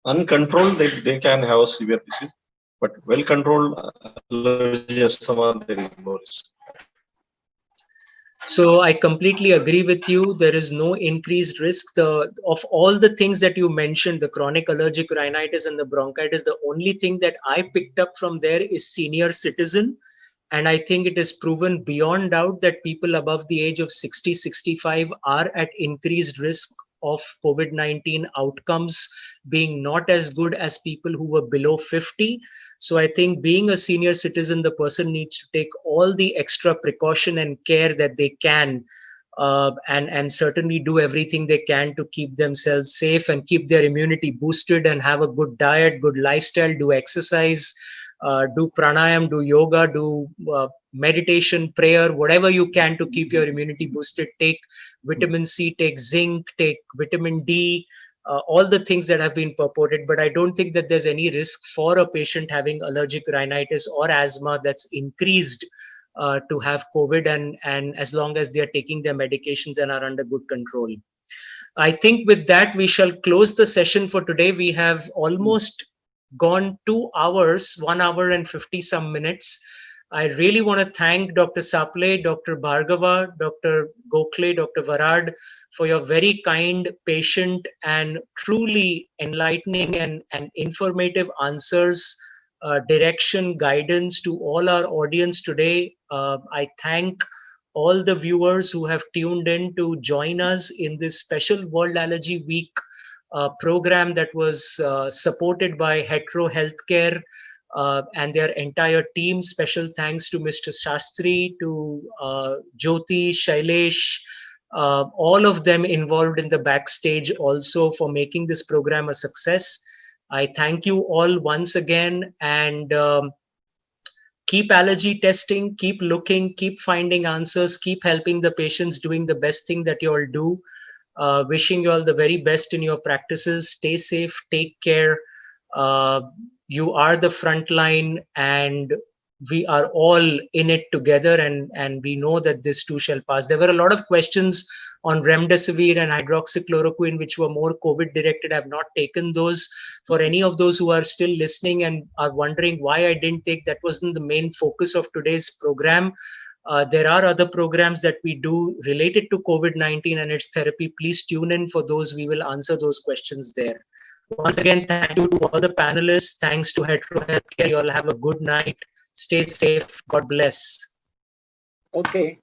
Uncontrolled, they can have a severe disease, but well-controlled allergy asthma, there is no risk. So I completely agree with you. There is no increased risk. Of all the things that you mentioned, the chronic allergic rhinitis and the bronchitis, the only thing that I picked up from there is senior citizen. And I think it is proven beyond doubt that people above the age of 60, 65 are at increased risk of COVID-19 outcomes being not as good as people who were below 50. So I think being a senior citizen, the person needs to take all the extra precaution and care that they can, and certainly do everything they can to keep themselves safe and keep their immunity boosted and have a good diet, good lifestyle, do exercise, do pranayam, do yoga, do meditation, prayer, whatever you can to keep your immunity boosted. Take vitamin C, take zinc, take vitamin D, all the things that have been purported. But I don't think that there's any risk for a patient having allergic rhinitis or asthma that's increased to have COVID, and as long as they're taking their medications and are under good control. I think with that, we shall close the session for today. We have almost gone 2 hours, 1 hour and 50 some minutes. I really want to thank Dr. Saple, Dr. Bhargava, Dr. Gokhale, Dr. Varad for your very kind, patient, and truly enlightening and informative answers, direction, guidance to all our audience today. I thank all the viewers who have tuned in to join us in this special World Allergy Week program that was supported by Hetero Healthcare and their entire team. Special thanks to Mr. Shastri, to Jyoti, Shailesh, all of them involved in the backstage also for making this program a success. I thank you all once again, and keep allergy testing, keep looking, keep finding answers, keep helping the patients, doing the best thing that you all do. Wishing you all the very best in your practices. Stay safe, take care. You are the front line, and we are all in it together, and we know that this too shall pass. There were a lot of questions on remdesivir and hydroxychloroquine, which were more COVID directed. I have not taken those. For any of those who are still listening and are wondering why I didn't take, that wasn't the main focus of today's program. There are other programs that we do related to COVID-19 and its therapy. Please tune in for those. We will answer those questions there. Once again, thank you to all the panelists. Thanks to Hetero Healthcare. You all have a good night. Stay safe. God bless. Okay.